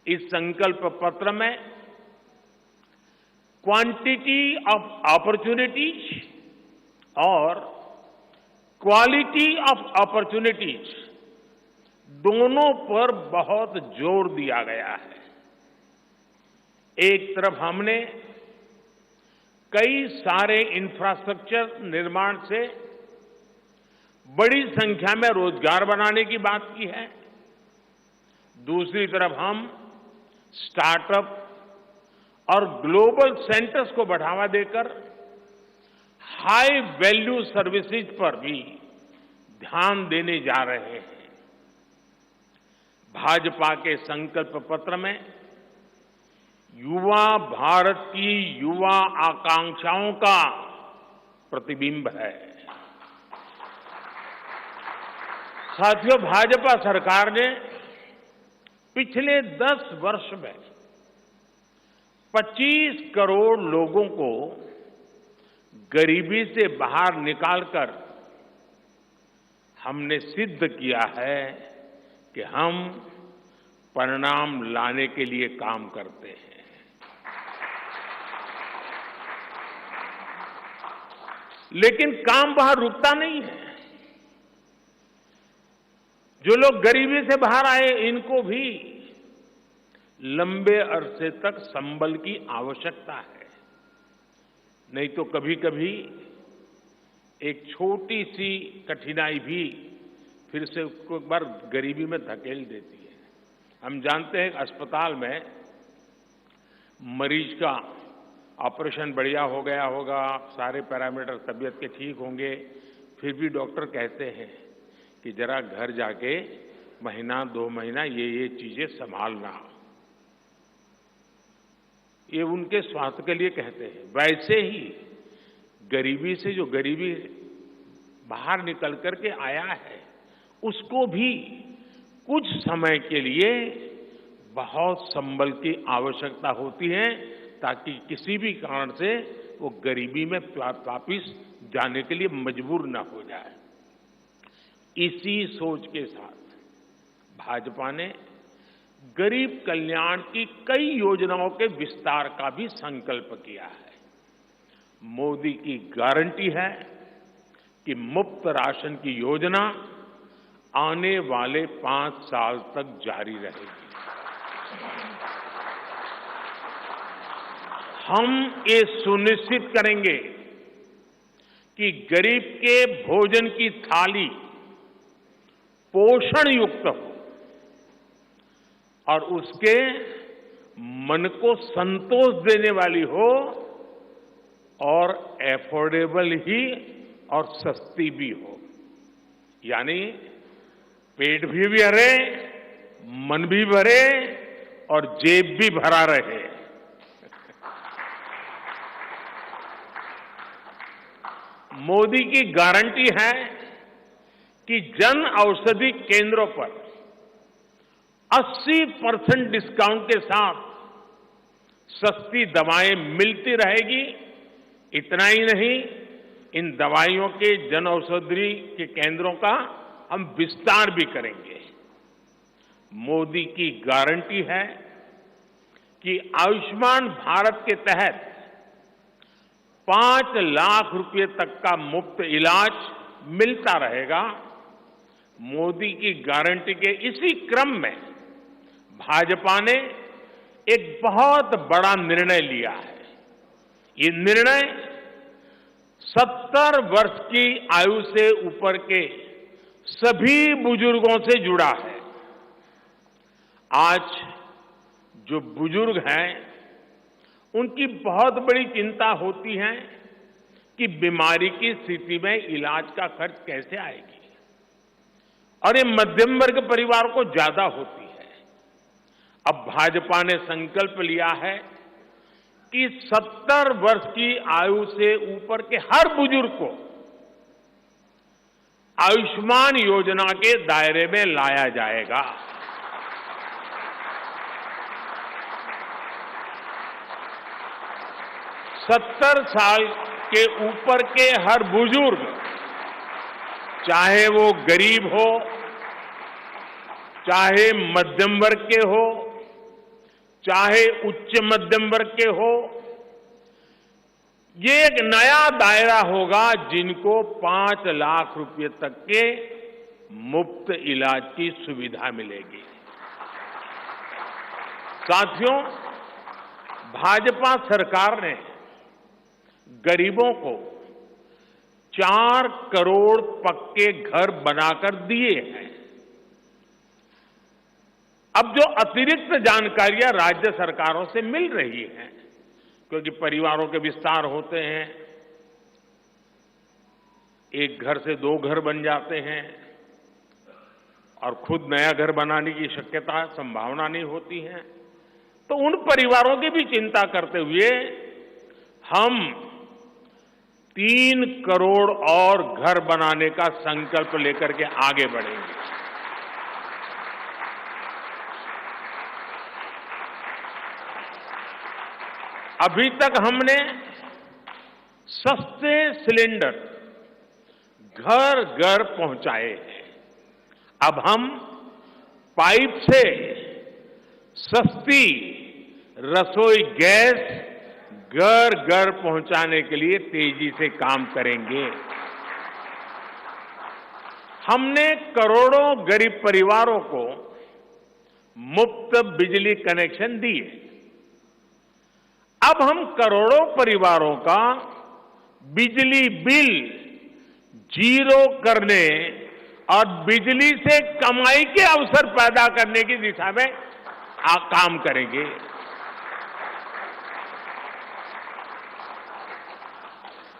इस संकल्प पत्र में क्वांटिटी ऑफ अपॉर्चुनिटीज और क्वालिटी ऑफ अपॉर्चुनिटीज दोनों पर बहुत जोर दिया गया है। एक तरफ हमने कई सारे इंफ्रास्ट्रक्चर निर्माण से बड़ी संख्या में रोजगार बनाने की बात की है। दूसरी तरफ हम स्टार्टअप और ग्लोबल सेंटर्स को बढ़ावा देकर हाई वैल्यू सर्विसेज पर भी ध्यान देने जा रहे हैं। भाजपा के संकल्प पत्र में युवा भारत की युवा आकांक्षाओं का प्रतिबिंब है। साथियों, भाजपा सरकार ने पिछले 10 वर्ष में 25 करोड़ लोगों को गरीबी से बाहर निकालकर हमने सिद्ध किया है कि हम परिणाम लाने के लिए काम करते हैं। लेकिन काम वहां रुकता नहीं है। जो लोग गरीबी से बाहर आए, इनको भी लंबे अरसे तक संबल की आवश्यकता है। नहीं तो कभी कभी एक छोटी सी कठिनाई भी फिर से उसको एक बार गरीबी में धकेल देती है। हम जानते हैं अस्पताल में मरीज का ऑपरेशन बढ़िया हो गया होगा, सारे पैरामीटर तबीयत के ठीक होंगे, फिर भी डॉक्टर कहते हैं कि जरा घर जाके महीना 2 महीना ये चीजें संभालना। ये उनके स्वास्थ्य के लिए कहते हैं। वैसे ही गरीबी से जो गरीबी बाहर निकल करके आया है, उसको भी कुछ समय के लिए बहुत संबल की आवश्यकता होती है, ताकि किसी भी कारण से वो गरीबी में वापिस जाने के लिए मजबूर न हो जाए। इसी सोच के साथ भाजपा ने गरीब कल्याण की कई योजनाओं के विस्तार का भी संकल्प किया है। मोदी की गारंटी है कि मुफ्त राशन की योजना आने वाले 5 साल तक जारी रहेगी। हम ये सुनिश्चित करेंगे कि गरीब के भोजन की थाली पोषण युक्त हो और उसके मन को संतोष देने वाली हो और एफोर्डेबल ही और सस्ती भी हो, यानी पेट भी भरे, मन भी भरे और जेब भी भरा रहे। मोदी की गारंटी है कि जन औषधि केंद्रों पर 80% डिस्काउंट के साथ सस्ती दवाएं मिलती रहेगी। इतना ही नहीं, इन दवाइयों के जन औषधि के केंद्रों का हम विस्तार भी करेंगे। मोदी की गारंटी है कि आयुष्मान भारत के तहत 5 लाख रुपए तक का मुफ्त इलाज मिलता रहेगा। मोदी की गारंटी के इसी क्रम में भाजपा ने एक बहुत बड़ा निर्णय लिया है। ये निर्णय 70 वर्ष की आयु से ऊपर के सभी बुजुर्गों से जुड़ा है। आज जो बुजुर्ग हैं, उनकी बहुत बड़ी चिंता होती है कि बीमारी की स्थिति में इलाज का खर्च कैसे आएगी, और ये मध्यम वर्ग परिवार को ज्यादा होती है। अब भाजपा ने संकल्प लिया है कि 70 वर्ष की आयु से ऊपर के हर बुजुर्ग को आयुष्मान योजना के दायरे में लाया जाएगा। सत्तर साल के ऊपर के हर बुजुर्ग, चाहे वो गरीब हो, चाहे मध्यम वर्ग के हो, चाहे उच्च मध्यम वर्ग के हो, ये एक नया दायरा होगा जिनको 5 लाख रुपए तक के मुफ्त इलाज की सुविधा मिलेगी। साथियों, भाजपा सरकार ने गरीबों को 4 करोड़ पक्के घर बनाकर दिए हैं। अब जो अतिरिक्त जानकारियां राज्य सरकारों से मिल रही हैं, क्योंकि परिवारों के विस्तार होते हैं, एक घर से 2 घर बन जाते हैं और खुद नया घर बनाने की शक्यता, संभावना नहीं होती है, तो उन परिवारों की भी चिंता करते हुए हम 3 करोड़ और घर बनाने का संकल्प लेकर के आगे बढ़ेंगे। अभी तक हमने सस्ते सिलेंडर घर घर पहुंचाए हैं। अब हम पाइप से सस्ती रसोई गैस घर घर पहुंचाने के लिए तेजी से काम करेंगे। हमने करोड़ों गरीब परिवारों को मुफ्त बिजली कनेक्शन दिए। अब हम करोड़ों परिवारों का बिजली बिल 0 करने और बिजली से कमाई के अवसर पैदा करने की दिशा में काम करेंगे।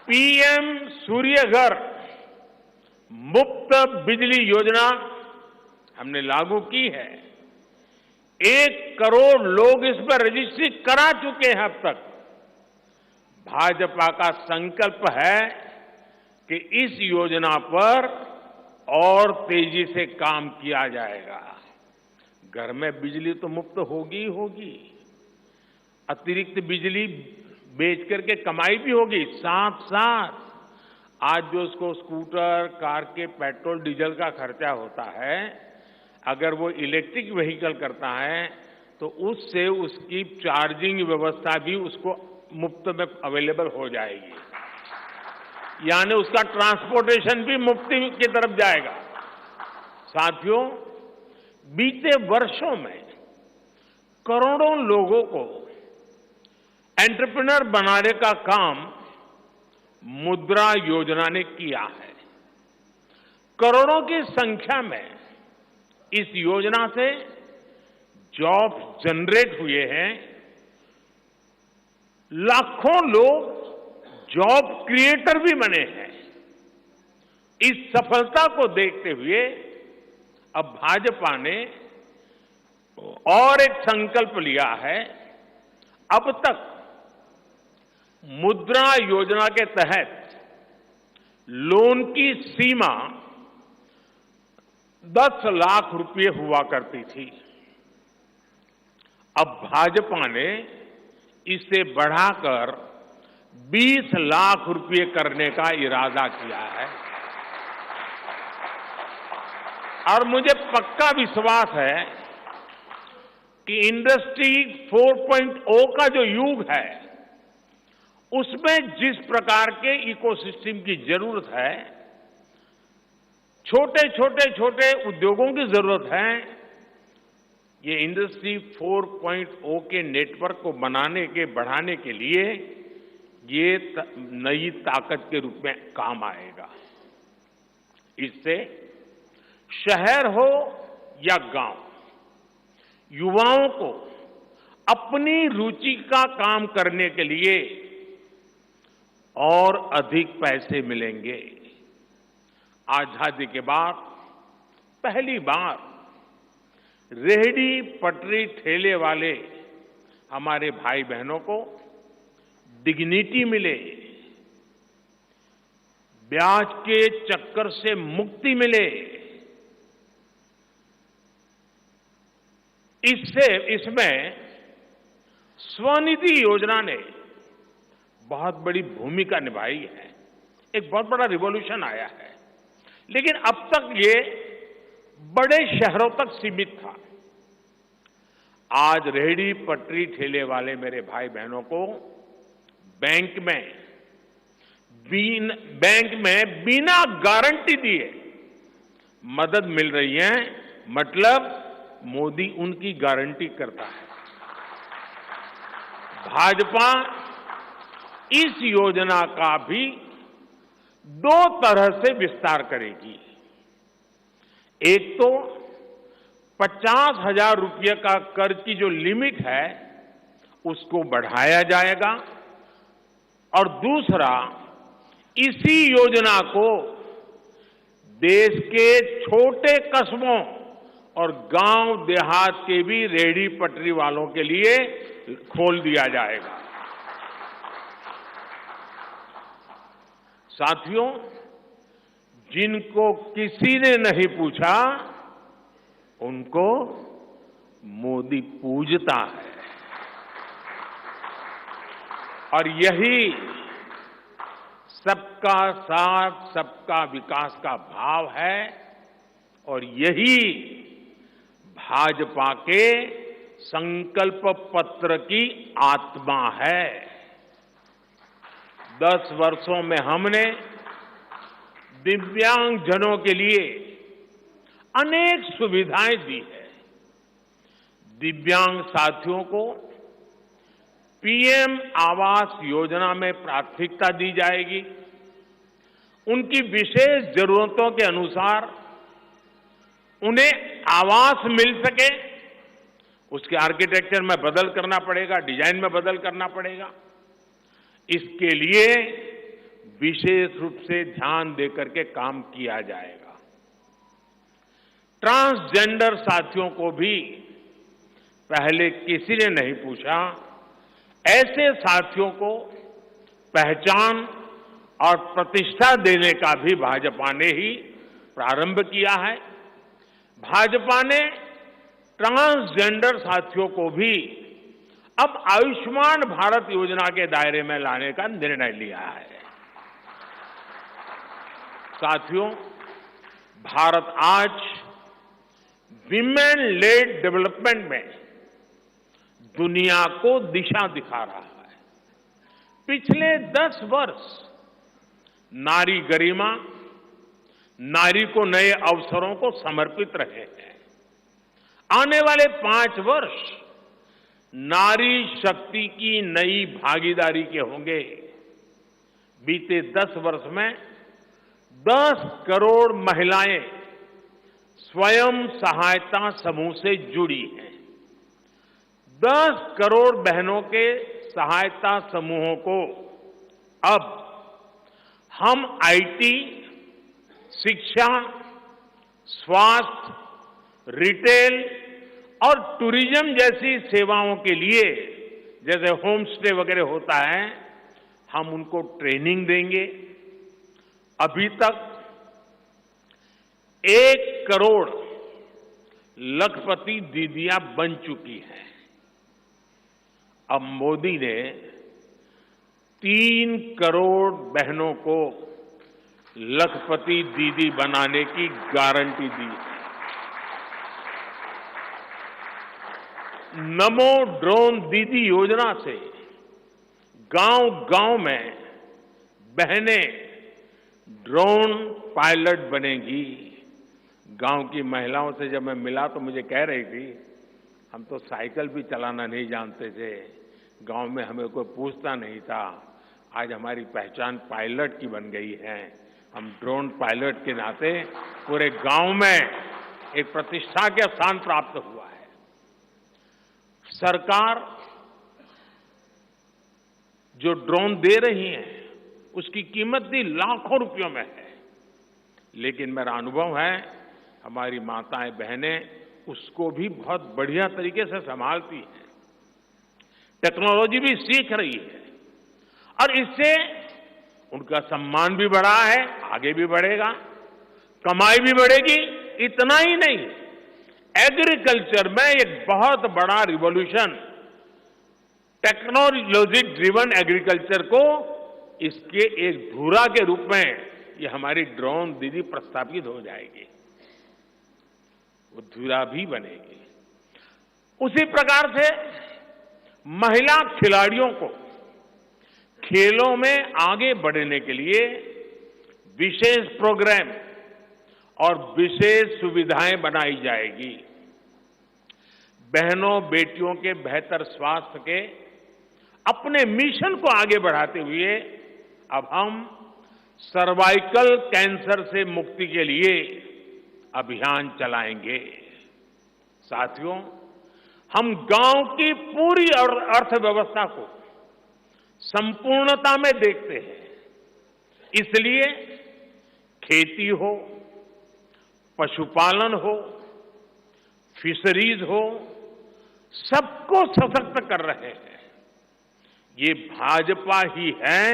पीएम सूर्य घर मुफ्त बिजली योजना हमने लागू की है। 1 करोड़ लोग इस पर रजिस्ट्री करा चुके हैं अब तक। भाजपा का संकल्प है कि इस योजना पर और तेजी से काम किया जाएगा। घर में बिजली तो मुफ्त होगी ही होगी, अतिरिक्त बिजली बेच करके कमाई भी होगी। साथ साथ आज जो उसको स्कूटर, कार के पेट्रोल डीजल का खर्चा होता है, अगर वो इलेक्ट्रिक व्हीकल करता है तो उससे उसकी चार्जिंग व्यवस्था भी उसको मुफ्त में अवेलेबल हो जाएगी, यानी उसका ट्रांसपोर्टेशन भी मुफ्ती की तरफ जाएगा। साथियों, बीते वर्षों में करोड़ों लोगों को एंटरप्रेन्योर बनाने का काम मुद्रा योजना ने किया है। करोड़ों की संख्या में इस योजना से जॉब जनरेट हुए हैं। लाखों लोग जॉब क्रिएटर भी बने हैं। इस सफलता को देखते हुए अब भाजपा ने और एक संकल्प लिया है। अब तक मुद्रा योजना के तहत लोन की सीमा 10 लाख रुपए हुआ करती थी। अब भाजपा ने इसे बढ़ाकर 20 लाख रुपए करने का इरादा किया है और मुझे पक्का विश्वास है कि इंडस्ट्री 4.0 का जो युग है, उसमें जिस प्रकार के इकोसिस्टम की जरूरत है, छोटे उद्योगों की जरूरत है, ये इंडस्ट्री 4.0 के नेटवर्क को बढ़ाने के लिए ये नई ताकत के रूप में काम आएगा। इससे शहर हो या गांव, युवाओं को अपनी रुचि का काम करने के लिए और अधिक पैसे मिलेंगे। आजादी के बाद पहली बार रेहड़ी पटरी ठेले वाले हमारे भाई बहनों को डिग्निटी मिले, ब्याज के चक्कर से मुक्ति मिले। इसमें स्वनिधि योजना ने बहुत बड़ी भूमिका निभाई है। एक बहुत बड़ा रिवॉल्यूशन आया है, लेकिन अब तक ये बड़े शहरों तक सीमित था। आज रेहड़ी पटरी ठेले वाले मेरे भाई बहनों को बैंक में बिना गारंटी दिए मदद मिल रही है। मतलब मोदी उनकी गारंटी करता है। भाजपा इस योजना का भी 2 तरह से विस्तार करेगी। एक तो 50,000 रुपये का कर्ज की जो लिमिट है उसको बढ़ाया जाएगा, और दूसरा, इसी योजना को देश के छोटे कस्बों और गांव देहात के भी रेहड़ी पटरी वालों के लिए खोल दिया जाएगा। साथियों, जिनको किसी ने नहीं पूछा उनको मोदी पूजता है, और यही सबका साथ सबका विकास का भाव है, और यही भाजपा के संकल्प पत्र की आत्मा है। 10 वर्षों में हमने दिव्यांगजनों के लिए अनेक सुविधाएं दी है। दिव्यांग साथियों को पीएम आवास योजना में प्राथमिकता दी जाएगी। उनकी विशेष जरूरतों के अनुसार उन्हें आवास मिल सके, उसके आर्किटेक्चर में बदल करना पड़ेगा, डिजाइन में बदल करना पड़ेगा। इसके लिए विशेष रूप से ध्यान देकर के काम किया जाएगा। ट्रांसजेंडर साथियों को भी पहले किसी ने नहीं पूछा। ऐसे साथियों को पहचान और प्रतिष्ठा देने का भी भाजपा ने ही प्रारंभ किया है। भाजपा ने ट्रांसजेंडर साथियों को भी अब आयुष्मान भारत योजना के दायरे में लाने का निर्णय लिया है। साथियों, भारत आज विमेन लेड डेवलपमेंट में दुनिया को दिशा दिखा रहा है। पिछले 10 वर्ष नारी गरिमा, नारी को नए अवसरों को समर्पित रहे हैं। आने वाले 5 वर्ष नारी शक्ति की नई भागीदारी के होंगे। बीते 10 वर्ष में 10 करोड़ महिलाएं स्वयं सहायता समूह से जुड़ी हैं। 10 करोड़ बहनों के सहायता समूहों को अब हम आईटी, शिक्षा, स्वास्थ्य, रिटेल और टूरिज्म जैसी सेवाओं के लिए, जैसे होम स्टे वगैरह होता है, हम उनको ट्रेनिंग देंगे। अभी तक 1 करोड़ लखपति दीदियां बन चुकी हैं। अब मोदी ने 3 करोड़ बहनों को लखपति दीदी बनाने की गारंटी दी है। नमो ड्रोन दीदी योजना से गांव-गांव में बहनें ड्रोन पायलट बनेगी। गांव की महिलाओं से जब मैं मिला तो मुझे कह रही थी, हम तो साइकिल भी चलाना नहीं जानते थे, गांव में हमें कोई पूछता नहीं था, आज हमारी पहचान पायलट की बन गई है। हम ड्रोन पायलट के नाते पूरे गांव में एक प्रतिष्ठा के स्थान प्राप्त हुआ है। सरकार जो ड्रोन दे रही है उसकी कीमत भी लाखों रुपयों में है, लेकिन मेरा अनुभव है हमारी माताएं बहनें उसको भी बहुत बढ़िया तरीके से संभालती हैं। टेक्नोलॉजी भी सीख रही है और इससे उनका सम्मान भी बढ़ा है, आगे भी बढ़ेगा, कमाई भी बढ़ेगी। इतना ही नहीं, एग्रीकल्चर में एक बहुत बड़ा रिवॉल्यूशन, टेक्नोलॉजी ड्रिवन एग्रीकल्चर को इसके एक धुरा के रूप में ये हमारी ड्रोन दीदी प्रस्थापित हो जाएगी, वो धुरा भी बनेगी। उसी प्रकार से महिला खिलाड़ियों को खेलों में आगे बढ़ने के लिए विशेष प्रोग्राम और विशेष सुविधाएं बनाई जाएगी। बहनों बेटियों के बेहतर स्वास्थ्य के अपने मिशन को आगे बढ़ाते हुए अब हम सर्वाइकल कैंसर से मुक्ति के लिए अभियान चलाएंगे। साथियों, हम गांव की पूरी अर्थव्यवस्था को संपूर्णता में देखते हैं, इसलिए खेती हो, पशुपालन हो, फिशरीज हो, सबको सशक्त कर रहे हैं। ये भाजपा ही है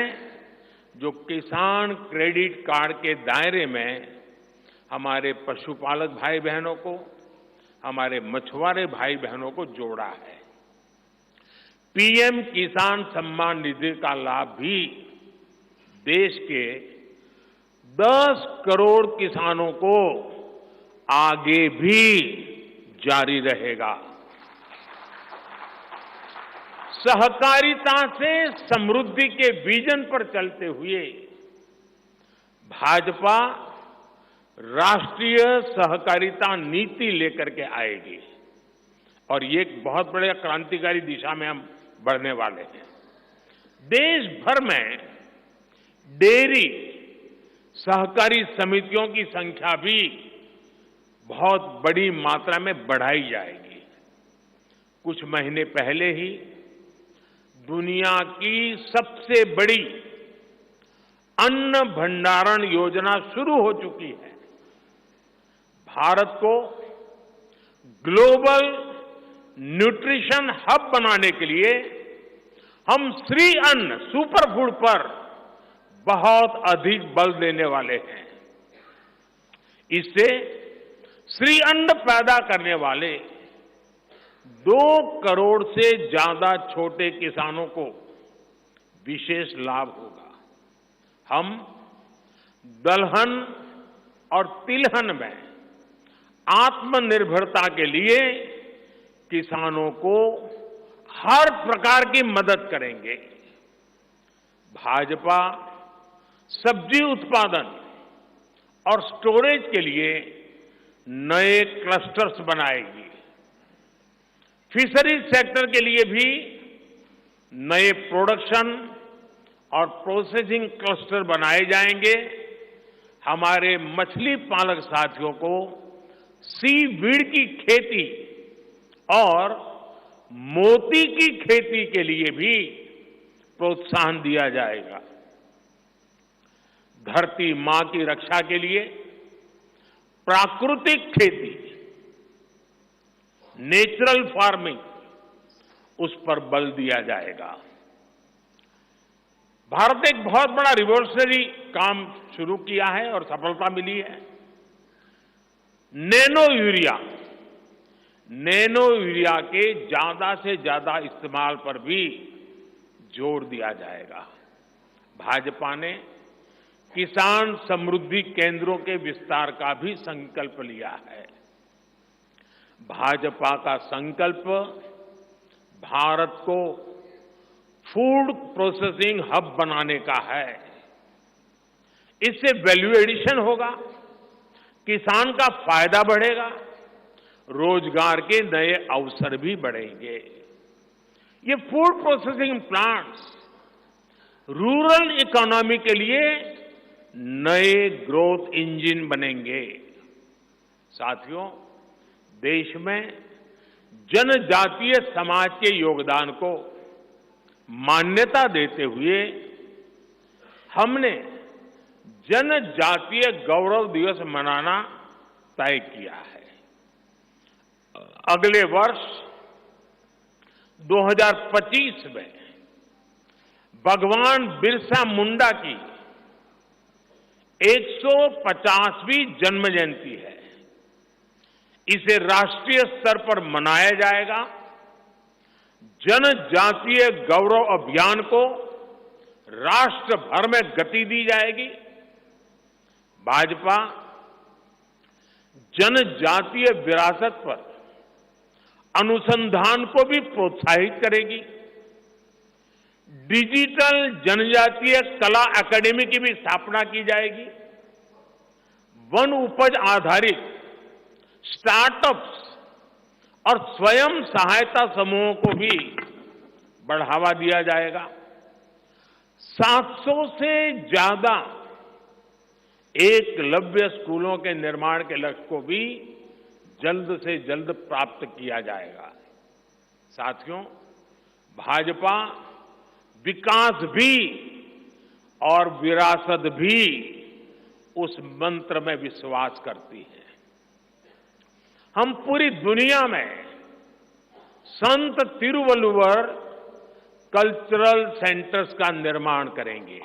जो किसान क्रेडिट कार्ड के दायरे में हमारे पशुपालक भाई बहनों को, हमारे मछुआरे भाई बहनों को जोड़ा है। पीएम किसान सम्मान निधि का लाभ भी देश के 10 करोड़ किसानों को आगे भी जारी रहेगा। सहकारिता से समृद्धि के विजन पर चलते हुए भाजपा राष्ट्रीय सहकारिता नीति लेकर के आएगी और ये एक बहुत बड़े क्रांतिकारी दिशा में हम बढ़ने वाले हैं। देश भर में डेयरी सहकारी समितियों की संख्या भी बहुत बड़ी मात्रा में बढ़ाई जाएगी। कुछ महीने पहले ही दुनिया की सबसे बड़ी अन्न भंडारण योजना शुरू हो चुकी है। भारत को ग्लोबल न्यूट्रिशन हब बनाने के लिए हम श्री अन्न सुपर फूड पर बहुत अधिक बल देने वाले हैं। इससे श्री अन्न पैदा करने वाले 2 करोड़ से ज्यादा छोटे किसानों को विशेष लाभ होगा। हम दलहन और तिलहन में आत्मनिर्भरता के लिए किसानों को हर प्रकार की मदद करेंगे। भाजपा सब्जी उत्पादन और स्टोरेज के लिए नए क्लस्टर्स बनाएगी। फिशरीज सेक्टर के लिए भी नए प्रोडक्शन और प्रोसेसिंग क्लस्टर बनाए जाएंगे। हमारे मछली पालक साथियों को सीवीड की खेती और मोती की खेती के लिए भी प्रोत्साहन दिया जाएगा। धरती मां की रक्षा के लिए प्राकृतिक खेती, नेचुरल फार्मिंग, उस पर बल दिया जाएगा। भारत एक बहुत बड़ा रिवॉल्यूशनरी काम शुरू किया है और सफलता मिली है। नैनो यूरिया के ज्यादा से ज्यादा इस्तेमाल पर भी जोर दिया जाएगा। भाजपा ने किसान समृद्धि केंद्रों के विस्तार का भी संकल्प लिया है। भाजपा का संकल्प भारत को फूड प्रोसेसिंग हब बनाने का है। इससे वैल्यू एडिशन होगा, किसान का फायदा बढ़ेगा, रोजगार के नए अवसर भी बढ़ेंगे। ये food processing plants rural economy के लिए नए ग्रोथ इंजन बनेंगे। साथियों, देश में जनजातीय समाज के योगदान को मान्यता देते हुए हमने जनजातीय गौरव दिवस मनाना तय किया है। अगले वर्ष 2025 में भगवान बिरसा मुंडा की 150वीं जन्म जयंती है। इसे राष्ट्रीय स्तर पर मनाया जाएगा। जनजातीय गौरव अभियान को राष्ट्र भर में गति दी जाएगी। भाजपा जनजातीय विरासत पर अनुसंधान को भी प्रोत्साहित करेगी। डिजिटल जनजातीय कला एकेडमी की भी स्थापना की जाएगी। वन उपज आधारित स्टार्टअप्स और स्वयं सहायता समूहों को भी बढ़ावा दिया जाएगा। 700 से ज्यादा एकलव्य स्कूलों के निर्माण के लक्ष्य को भी जल्द से जल्द प्राप्त किया जाएगा। साथियों, भाजपा विकास भी और विरासत भी उस मंत्र में विश्वास करती है। हम पूरी दुनिया में संत तिरुवल्लुवर कल्चरल सेंटर्स का निर्माण करेंगे।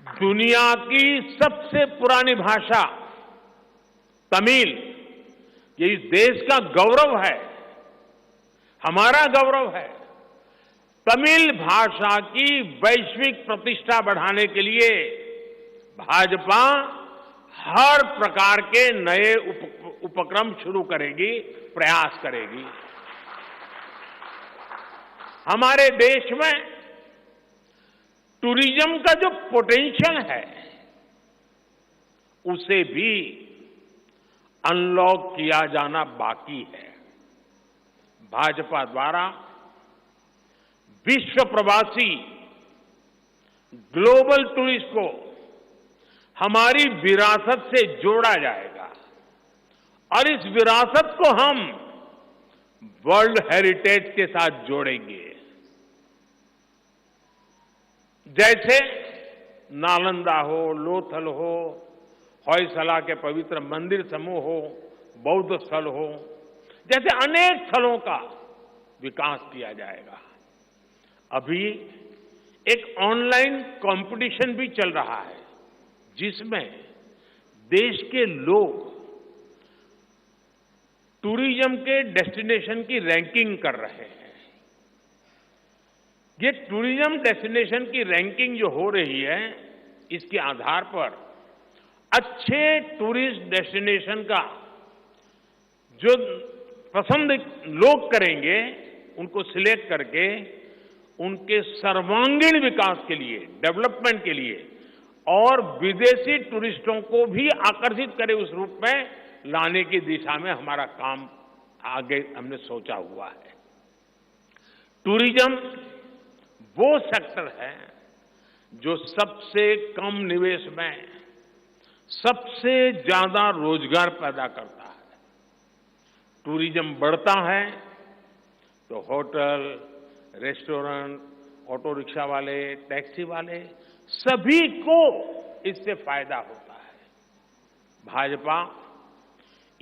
दुनिया की सबसे पुरानी भाषा तमिल, ये इस देश का गौरव है, हमारा गौरव है। तमिल भाषा की वैश्विक प्रतिष्ठा बढ़ाने के लिए भाजपा हर प्रकार के नए उपक्रम शुरू करेगी, प्रयास करेगी। हमारे देश में टूरिज्म का जो पोटेंशियल है उसे भी अनलॉक किया जाना बाकी है। भाजपा द्वारा विश्व प्रवासी ग्लोबल टूरिस्ट को हमारी विरासत से जोड़ा जाएगा और इस विरासत को हम वर्ल्ड हेरिटेज के साथ जोड़ेंगे। जैसे नालंदा हो, लोथल हो, होयसला के पवित्र मंदिर समूह हो, बौद्ध स्थल हो, जैसे अनेक स्थलों का विकास किया जाएगा। अभी एक ऑनलाइन कंपटीशन भी चल रहा है जिसमें देश के लोग टूरिज्म के डेस्टिनेशन की रैंकिंग कर रहे हैं। ये टूरिज्म डेस्टिनेशन की रैंकिंग जो हो रही है, इसके आधार पर अच्छे टूरिस्ट डेस्टिनेशन का जो पसंद लोग करेंगे, उनको सिलेक्ट करके उनके सर्वांगीण विकास के लिए, डेवलपमेंट के लिए और विदेशी टूरिस्टों को भी आकर्षित करे उस रूप में लाने की दिशा में हमारा काम आगे हमने सोचा हुआ है। टूरिज्म वो सेक्टर है जो सबसे कम निवेश में सबसे ज्यादा रोजगार पैदा करता है। टूरिज्म बढ़ता है तो होटल, रेस्टोरेंट, ऑटो रिक्शा वाले, टैक्सी वाले सभी को इससे फायदा होता है। भाजपा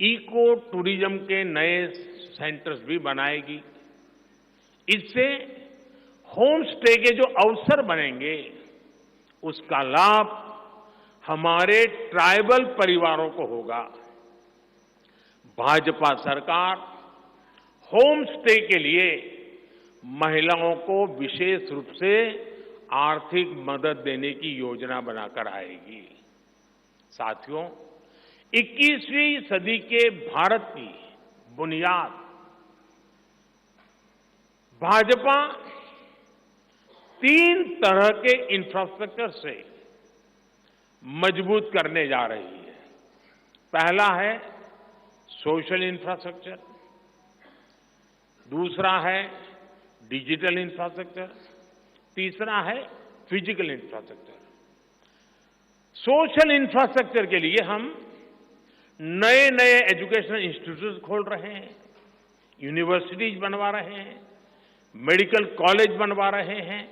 इको टूरिज्म के नए सेंटर्स भी बनाएगी। इससे होम स्टे के जो अवसर बनेंगे, उसका लाभ हमारे ट्राइबल परिवारों को होगा। भाजपा सरकार होम स्टे के लिए महिलाओं को विशेष रूप से आर्थिक मदद देने की योजना बनाकर आएगी। साथियों, 21वीं सदी के भारत की बुनियाद भाजपा 3 तरह के इंफ्रास्ट्रक्चर से मजबूत करने जा रही है। पहला है सोशल इंफ्रास्ट्रक्चर, दूसरा है डिजिटल इंफ्रास्ट्रक्चर, तीसरा है फिजिकल इंफ्रास्ट्रक्चर। सोशल इंफ्रास्ट्रक्चर के लिए हम नए नए एजुकेशनल इंस्टीट्यूट खोल रहे हैं, यूनिवर्सिटीज बनवा रहे हैं, मेडिकल कॉलेज बनवा रहे हैं,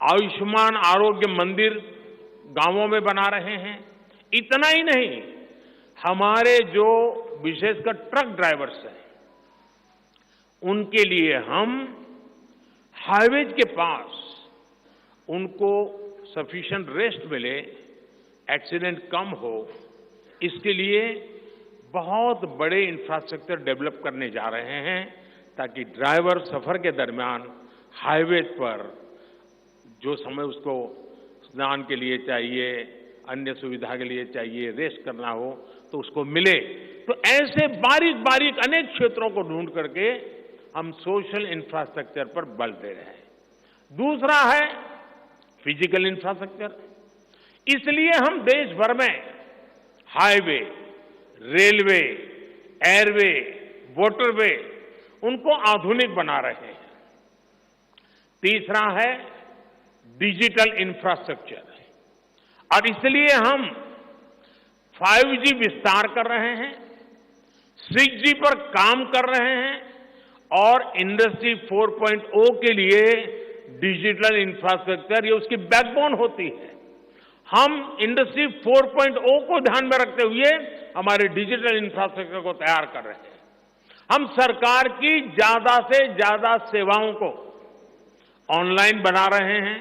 आयुष्मान आरोग्य मंदिर गांवों में बना रहे हैं। इतना ही नहीं, हमारे जो विशेषकर ट्रक ड्राइवर्स हैं, उनके लिए हम हाईवेज के पास उनको सफिशिएंट रेस्ट मिले, एक्सीडेंट कम हो, इसके लिए बहुत बड़े इंफ्रास्ट्रक्चर डेवलप करने जा रहे हैं ताकि ड्राइवर सफर के दरमियान हाईवे पर जो समय उसको स्नान के लिए चाहिए, अन्य सुविधा के लिए चाहिए, रेस्ट करना हो तो उसको मिले। तो ऐसे बारीक बारीक अनेक क्षेत्रों को ढूंढ करके हम सोशल इंफ्रास्ट्रक्चर पर बल दे रहे हैं। दूसरा है फिजिकल इंफ्रास्ट्रक्चर। इसलिए हम देश भर में हाईवे, रेलवे, एयरवे, वाटरवे उनको आधुनिक बना रहे हैं। तीसरा है डिजिटल इंफ्रास्ट्रक्चर, और इसलिए हम 5G विस्तार कर रहे हैं, 6G पर काम कर रहे हैं और इंडस्ट्री 4.0 के लिए डिजिटल इंफ्रास्ट्रक्चर ये उसकी बैकबोन होती है। हम इंडस्ट्री 4.0 को ध्यान में रखते हुए हमारे डिजिटल इंफ्रास्ट्रक्चर को तैयार कर रहे हैं। हम सरकार की ज्यादा से ज्यादा सेवाओं को ऑनलाइन बना रहे हैं,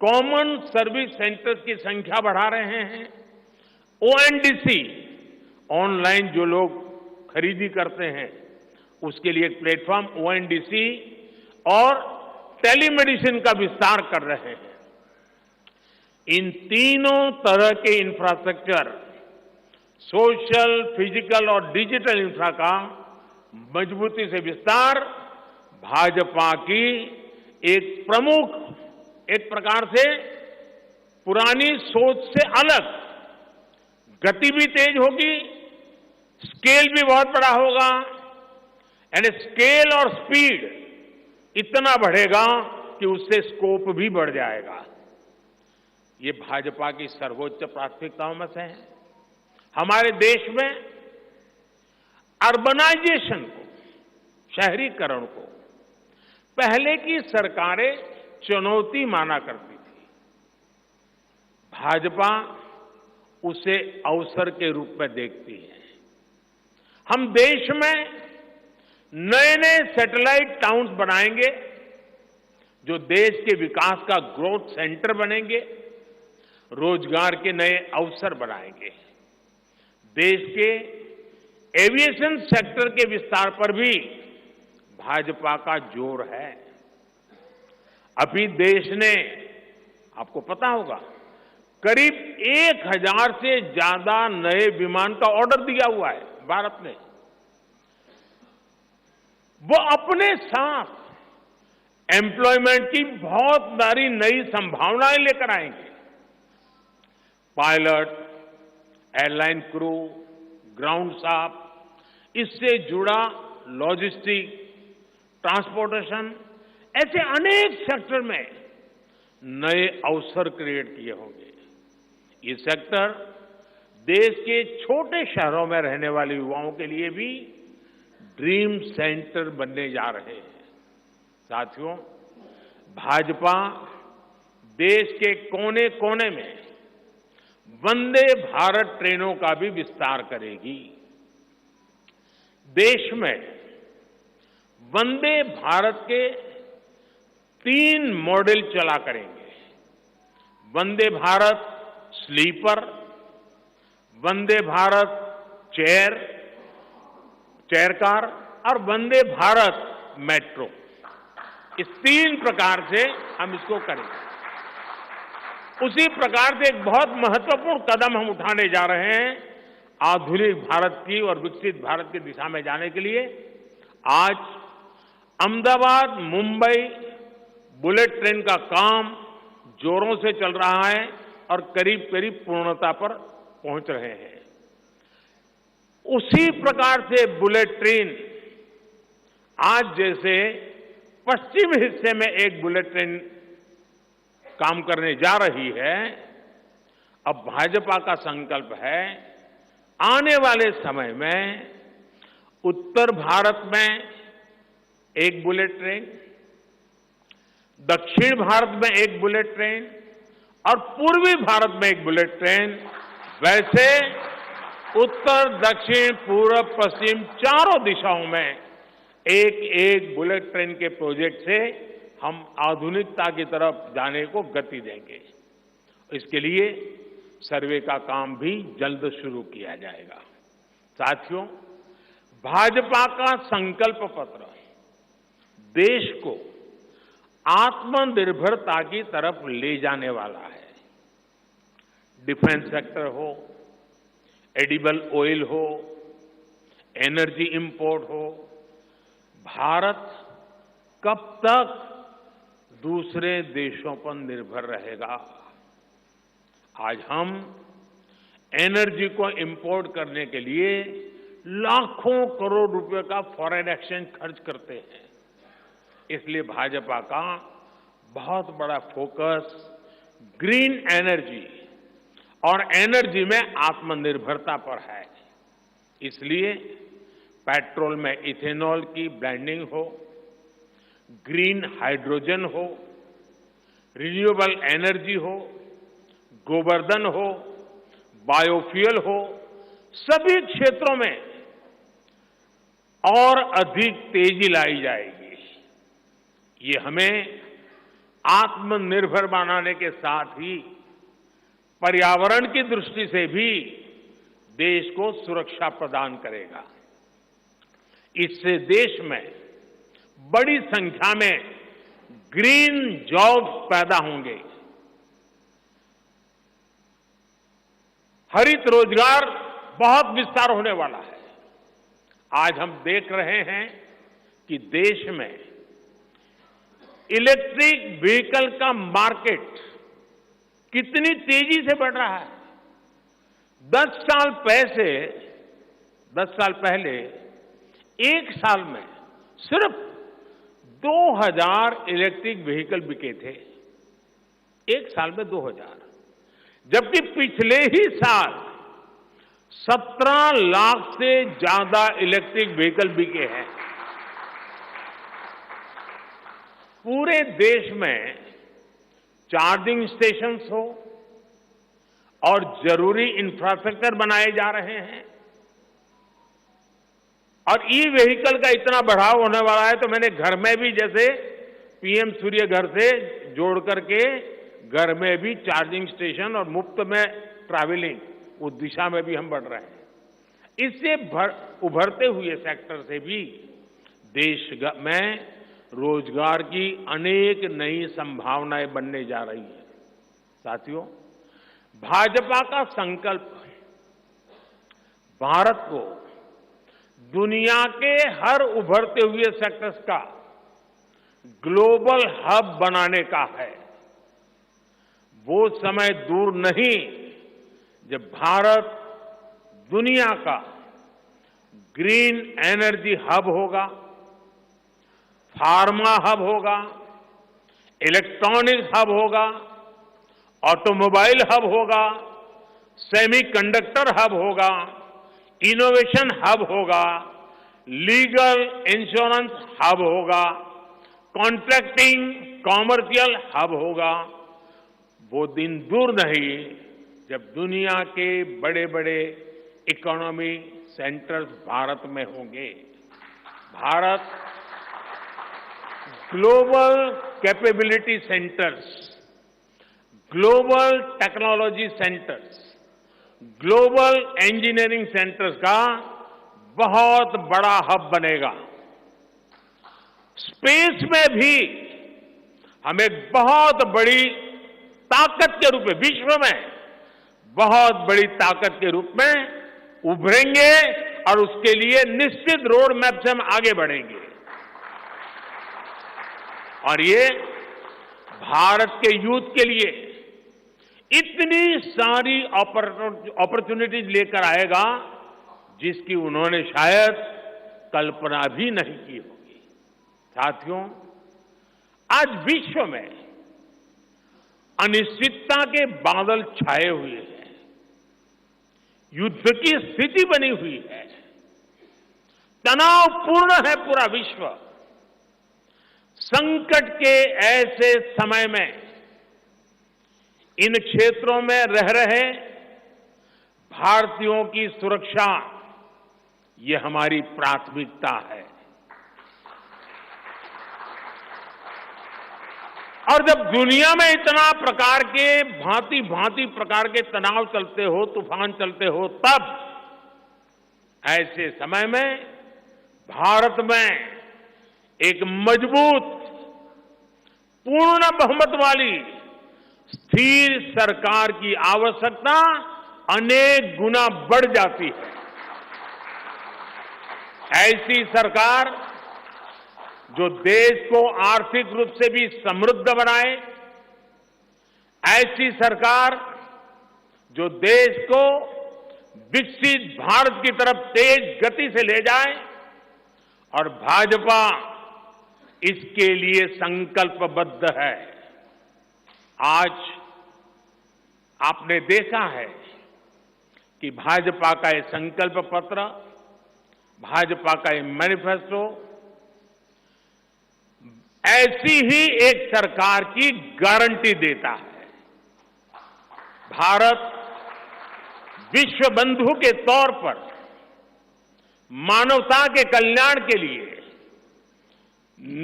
कॉमन सर्विस सेंटर्स की संख्या बढ़ा रहे हैं, ONDC ऑनलाइन जो लोग खरीदी करते हैं उसके लिए एक प्लेटफॉर्म ONDC और टेलीमेडिसिन का विस्तार कर रहे हैं। इन तीनों तरह के इंफ्रास्ट्रक्चर, सोशल, फिजिकल और डिजिटल इंफ्रा का मजबूती से विस्तार भाजपा की एक प्रमुख, एक प्रकार से पुरानी सोच से अलग, गति भी तेज होगी, स्केल भी बहुत बड़ा होगा, यानी स्केल और स्पीड इतना बढ़ेगा कि उससे स्कोप भी बढ़ जाएगा। ये भाजपा की सर्वोच्च प्राथमिकताओं में से है। हमारे देश में अर्बनाइजेशन को, शहरीकरण को पहले की सरकारें चुनौती माना करती थी। भाजपा उसे अवसर के रूप में देखती है। हम देश में नए नए सैटेलाइट टाउन्स बनाएंगे जो देश के विकास का ग्रोथ सेंटर बनेंगे, रोजगार के नए अवसर बनाएंगे। देश के एविएशन सेक्टर के विस्तार पर भी भाजपा का जोर है। अभी देश ने, आपको पता होगा, करीब 1000 से ज्यादा नए विमान का ऑर्डर दिया हुआ है भारत ने। वो अपने साथ एम्प्लॉयमेंट की बहुत सारी नई संभावनाएं लेकर आएंगे। Pilot, airline crew, ground staff, इससे जुड़ा लॉजिस्टिक, ट्रांसपोर्टेशन, ऐसे अनेक सेक्टर में नए अवसर क्रिएट किए होंगे। ये सेक्टर देश के छोटे शहरों में रहने वाले युवाओं के लिए भी ड्रीम सेंटर बनने जा रहे हैं। साथियों, भाजपा देश के कोने कोने में वंदे भारत ट्रेनों का भी विस्तार करेगी। देश में वंदे भारत के 3 मॉडल चला करेंगे। Vande Bharat sleeper, Vande Bharat chair car और वंदे भारत मेट्रो। इस 3 प्रकार से हम इसको करेंगे। उसी प्रकार से एक बहुत महत्वपूर्ण कदम हम उठाने जा रहे हैं आधुनिक भारत की और विकसित भारत की दिशा में जाने के लिए। आज अहमदाबाद मुंबई बुलेट ट्रेन का काम जोरों से चल रहा है और करीब करीब पूर्णता पर पहुंच रहे हैं। उसी प्रकार से बुलेट ट्रेन आज जैसे पश्चिम हिस्से में एक बुलेट ट्रेन काम करने जा रही है, अब भाजपा का संकल्प है आने वाले समय में उत्तर भारत में एक बुलेट ट्रेन, दक्षिण भारत में एक बुलेट ट्रेन और पूर्वी भारत में एक बुलेट ट्रेन, वैसे उत्तर, दक्षिण, पूर्व, पश्चिम चारों दिशाओं में एक एक बुलेट ट्रेन के प्रोजेक्ट से हम आधुनिकता की तरफ जाने को गति देंगे। इसके लिए सर्वे का काम भी जल्द शुरू किया जाएगा। साथियों, भाजपा का संकल्प पत्र देश को आत्मनिर्भरता की तरफ ले जाने वाला है। डिफेंस सेक्टर हो, एडिबल ऑयल हो, एनर्जी इंपोर्ट हो, भारत कब तक दूसरे देशों पर निर्भर रहेगा? आज हम एनर्जी को इंपोर्ट करने के लिए लाखों करोड़ रुपए का फॉरेन एक्सचेंज खर्च करते हैं। इसलिए भाजपा का बहुत बड़ा फोकस ग्रीन एनर्जी और एनर्जी में आत्मनिर्भरता पर है। इसलिए पेट्रोल में इथेनॉल की ब्लेंडिंग हो, ग्रीन हाइड्रोजन हो, रिन्यूएबल एनर्जी हो, गोवर्धन हो, बायोफ्यूल हो, सभी क्षेत्रों में और अधिक तेजी लाई जाएगी। ये हमें आत्मनिर्भर बनाने के साथ ही पर्यावरण की दृष्टि से भी देश को सुरक्षा प्रदान करेगा। इससे देश में बड़ी संख्या में ग्रीन जॉब्स पैदा होंगे। हरित रोजगार बहुत विस्तार होने वाला है। आज हम देख रहे हैं कि देश में इलेक्ट्रिक व्हीकल का मार्केट कितनी तेजी से बढ़ रहा है। 10 साल पहले एक साल में सिर्फ 2000 इलेक्ट्रिक व्हीकल बिके थे। एक साल में 2000, जबकि पिछले ही साल 17 लाख से ज्यादा इलेक्ट्रिक व्हीकल बिके हैं। पूरे देश में चार्जिंग स्टेशंस हो और जरूरी इंफ्रास्ट्रक्चर बनाए जा रहे हैं। और ई व्हीकल का इतना बढ़ाव होने वाला है, तो मैंने घर में भी जैसे पीएम सूर्य घर से जोड़ करके घर में भी चार्जिंग स्टेशन और मुफ्त में ट्रैवलिंग, उस दिशा में भी हम बढ़ रहे हैं। इससे उभरते हुए सेक्टर से भी देश में रोजगार की अनेक नई संभावनाएं बनने जा रही है। साथियों, भाजपा का संकल्प भारत को दुनिया के हर उभरते हुए सेक्टर्स का ग्लोबल हब बनाने का है। वो समय दूर नहीं जब भारत दुनिया का ग्रीन एनर्जी हब होगा, फार्मा हब होगा, इलेक्ट्रॉनिक्स हब होगा, ऑटोमोबाइल हब होगा, सेमीकंडक्टर हब होगा, इनोवेशन हब होगा, लीगल इंश्योरेंस हब होगा, कॉन्ट्रैक्टिंग कॉमर्शियल हब होगा। वो दिन दूर नहीं जब दुनिया के बड़े बड़े इकोनॉमी सेंटर्स भारत में होंगे। Bharat global capability centres, global technology centres, global engineering centres का बहुत बड़ा हब बनेगा। स्पेस में भी हम एक बहुत बड़ी ताकत के रूप में, विश्व में बहुत बड़ी ताकत के रूप में उभरेंगे और उसके लिए निश्चित रोड मैप से हम आगे बढ़ेंगे। और ये भारत के यूथ के लिए इतनी सारी अपॉर्चुनिटीज लेकर आएगा जिसकी उन्होंने शायद कल्पना भी नहीं की होगी। साथियों, आज विश्व में अनिश्चितता के बादल छाए हुए हैं, युद्ध की स्थिति बनी हुई है, तनावपूर्ण है पूरा विश्व। संकट के ऐसे समय में इन क्षेत्रों में रह रहे भारतीयों की सुरक्षा, ये हमारी प्राथमिकता है। और जब दुनिया में इतना प्रकार के भांति भांति प्रकार के तनाव चलते हो, तूफान चलते हो, तब ऐसे समय में भारत में एक मजबूत, पूर्ण बहुमत वाली स्थिर सरकार की आवश्यकता अनेक गुना बढ़ जाती है। ऐसी सरकार जो देश को आर्थिक रूप से भी समृद्ध बनाए, ऐसी सरकार जो देश को विकसित भारत की तरफ तेज गति से ले जाए, और भाजपा इसके लिए संकल्पबद्ध है। आज आपने देखा है कि भाजपा का ये संकल्प पत्र, भाजपा का ये मैनिफेस्टो ऐसी ही एक सरकार की गारंटी देता है। भारत विश्व बंधु के तौर पर मानवता के कल्याण के लिए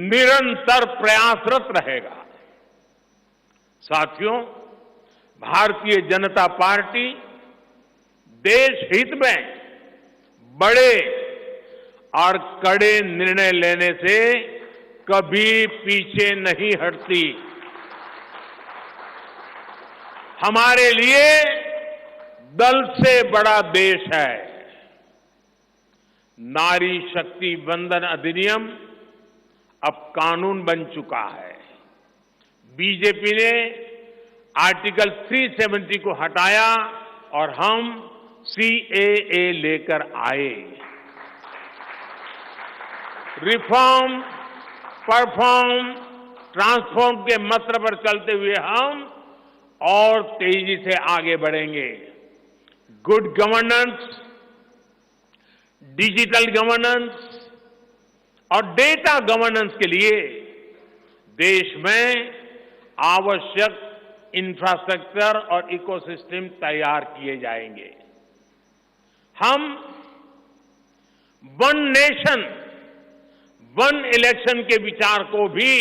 निरंतर प्रयासरत रहेगा। साथियों, भारतीय जनता पार्टी देश हित में बड़े और कड़े निर्णय लेने से कभी पीछे नहीं हटती। हमारे लिए दल से बड़ा देश है। नारी शक्ति वंदन अधिनियम अब कानून बन चुका है। बीजेपी ने आर्टिकल 370 को हटाया और हम सीएए लेकर आए। रिफॉर्म, परफॉर्म, ट्रांसफॉर्म के मंत्र पर चलते हुए हम और तेजी से आगे बढ़ेंगे। गुड गवर्नेंस, डिजिटल गवर्नेंस और डेटा गवर्नेंस के लिए देश में आवश्यक इंफ्रास्ट्रक्चर और इकोसिस्टम तैयार किए जाएंगे। हम वन नेशन वन इलेक्शन के विचार को भी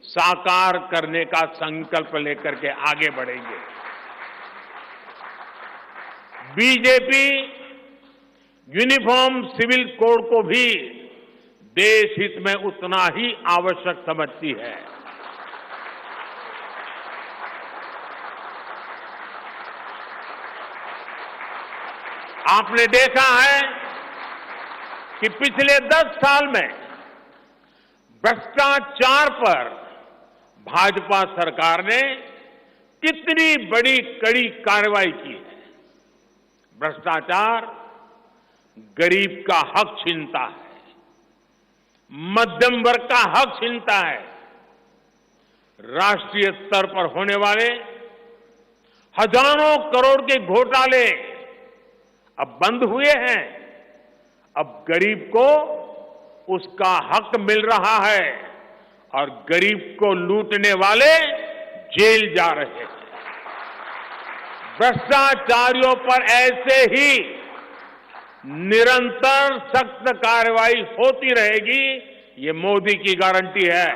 साकार करने का संकल्प लेकर के आगे बढ़ेंगे। बीजेपी यूनिफॉर्म सिविल कोड को भी देश हित में उतना ही आवश्यक समझती है। आपने देखा है कि पिछले 10 साल में भ्रष्टाचार पर भाजपा सरकार ने कितनी बड़ी कड़ी कार्रवाई की है। भ्रष्टाचार गरीब का हक छीनता है, मध्यम वर्ग का हक छीनता है। राष्ट्रीय स्तर पर होने वाले हजारों करोड़ के घोटाले अब बंद हुए हैं। अब गरीब को उसका हक मिल रहा है और गरीब को लूटने वाले जेल जा रहे हैं। भ्रष्टाचारियों पर ऐसे ही निरंतर सख्त कार्रवाई होती रहेगी, ये मोदी की गारंटी है।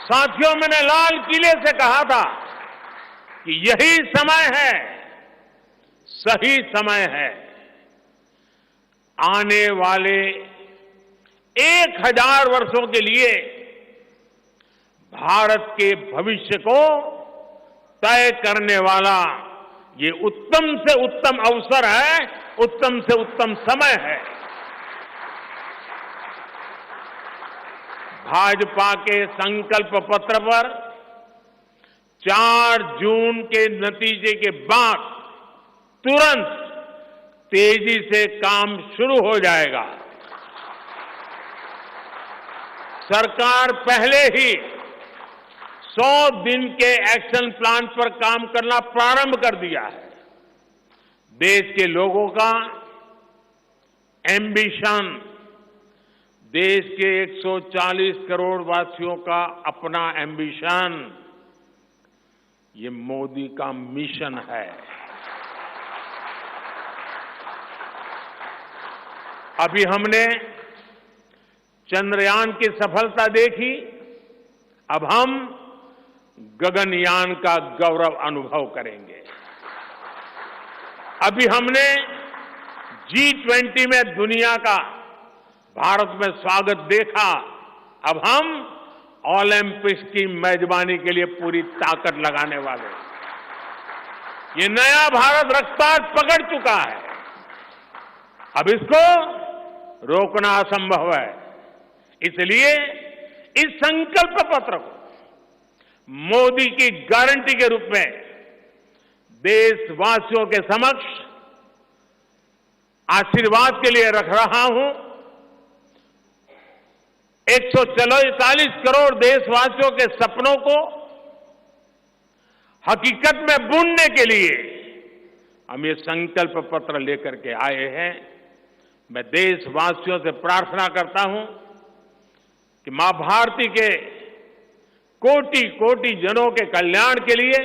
साथियों, मैंने लाल किले से कहा था कि यही समय है, सही समय है। आने वाले 1000 वर्षों के लिए भारत के भविष्य को तय करने वाला ये उत्तम से उत्तम अवसर है, उत्तम से उत्तम समय है। भाजपा के संकल्प पत्र पर 4 जून के नतीजे के बाद तुरंत तेजी से काम शुरू हो जाएगा। सरकार पहले ही 100 दिन के एक्शन प्लान पर काम करना प्रारंभ कर दिया है। देश के लोगों का एम्बिशन, देश के 140 करोड़ वासियों का अपना एम्बिशन, ये मोदी का मिशन है। अभी हमने चंद्रयान की सफलता देखी, अब हम गगनयान का गौरव अनुभव करेंगे। अभी हमने G20 में दुनिया का भारत में स्वागत देखा, अब हम ओलंपिक्स की मेजबानी के लिए पूरी ताकत लगाने वाले। ये नया भारत रफ्तार पकड़ चुका है, अब इसको रोकना असंभव है। इसलिए इस संकल्प पत्र को मोदी की गारंटी के रूप में देशवासियों के समक्ष आशीर्वाद के लिए रख रहा हूं। 144 करोड़ देशवासियों के सपनों को हकीकत में बुनने के लिए हम ये संकल्प पत्र लेकर के आए हैं। मैं देशवासियों से प्रार्थना करता हूं कि मां भारती के कोटि कोटि जनों के कल्याण के लिए,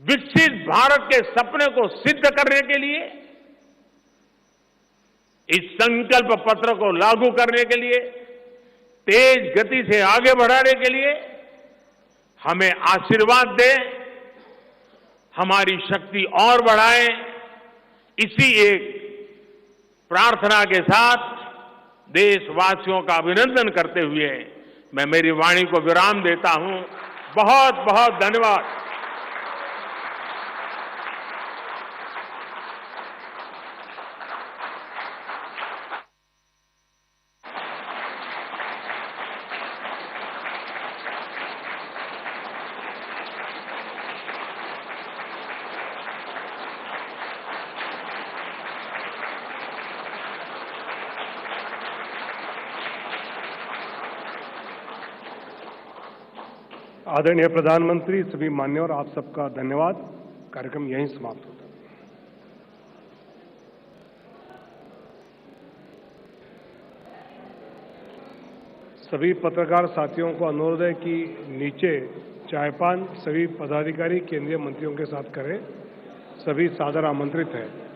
विकसित भारत के सपने को सिद्ध करने के लिए, इस संकल्प पत्र को लागू करने के लिए, तेज गति से आगे बढ़ाने के लिए हमें आशीर्वाद दें, हमारी शक्ति और बढ़ाएं। इसी एक प्रार्थना के साथ देशवासियों का अभिनंदन करते हुए मैं मेरी वाणी को विराम देता हूं। बहुत बहुत धन्यवाद। आदरणीय प्रधानमंत्री, सभी मान्यवर, आप सबका धन्यवाद। कार्यक्रम यहीं समाप्त होता है। सभी पत्रकार साथियों को अनुरोध है कि नीचे चायपान सभी पदाधिकारी केंद्रीय मंत्रियों के साथ करें। सभी सादर आमंत्रित हैं।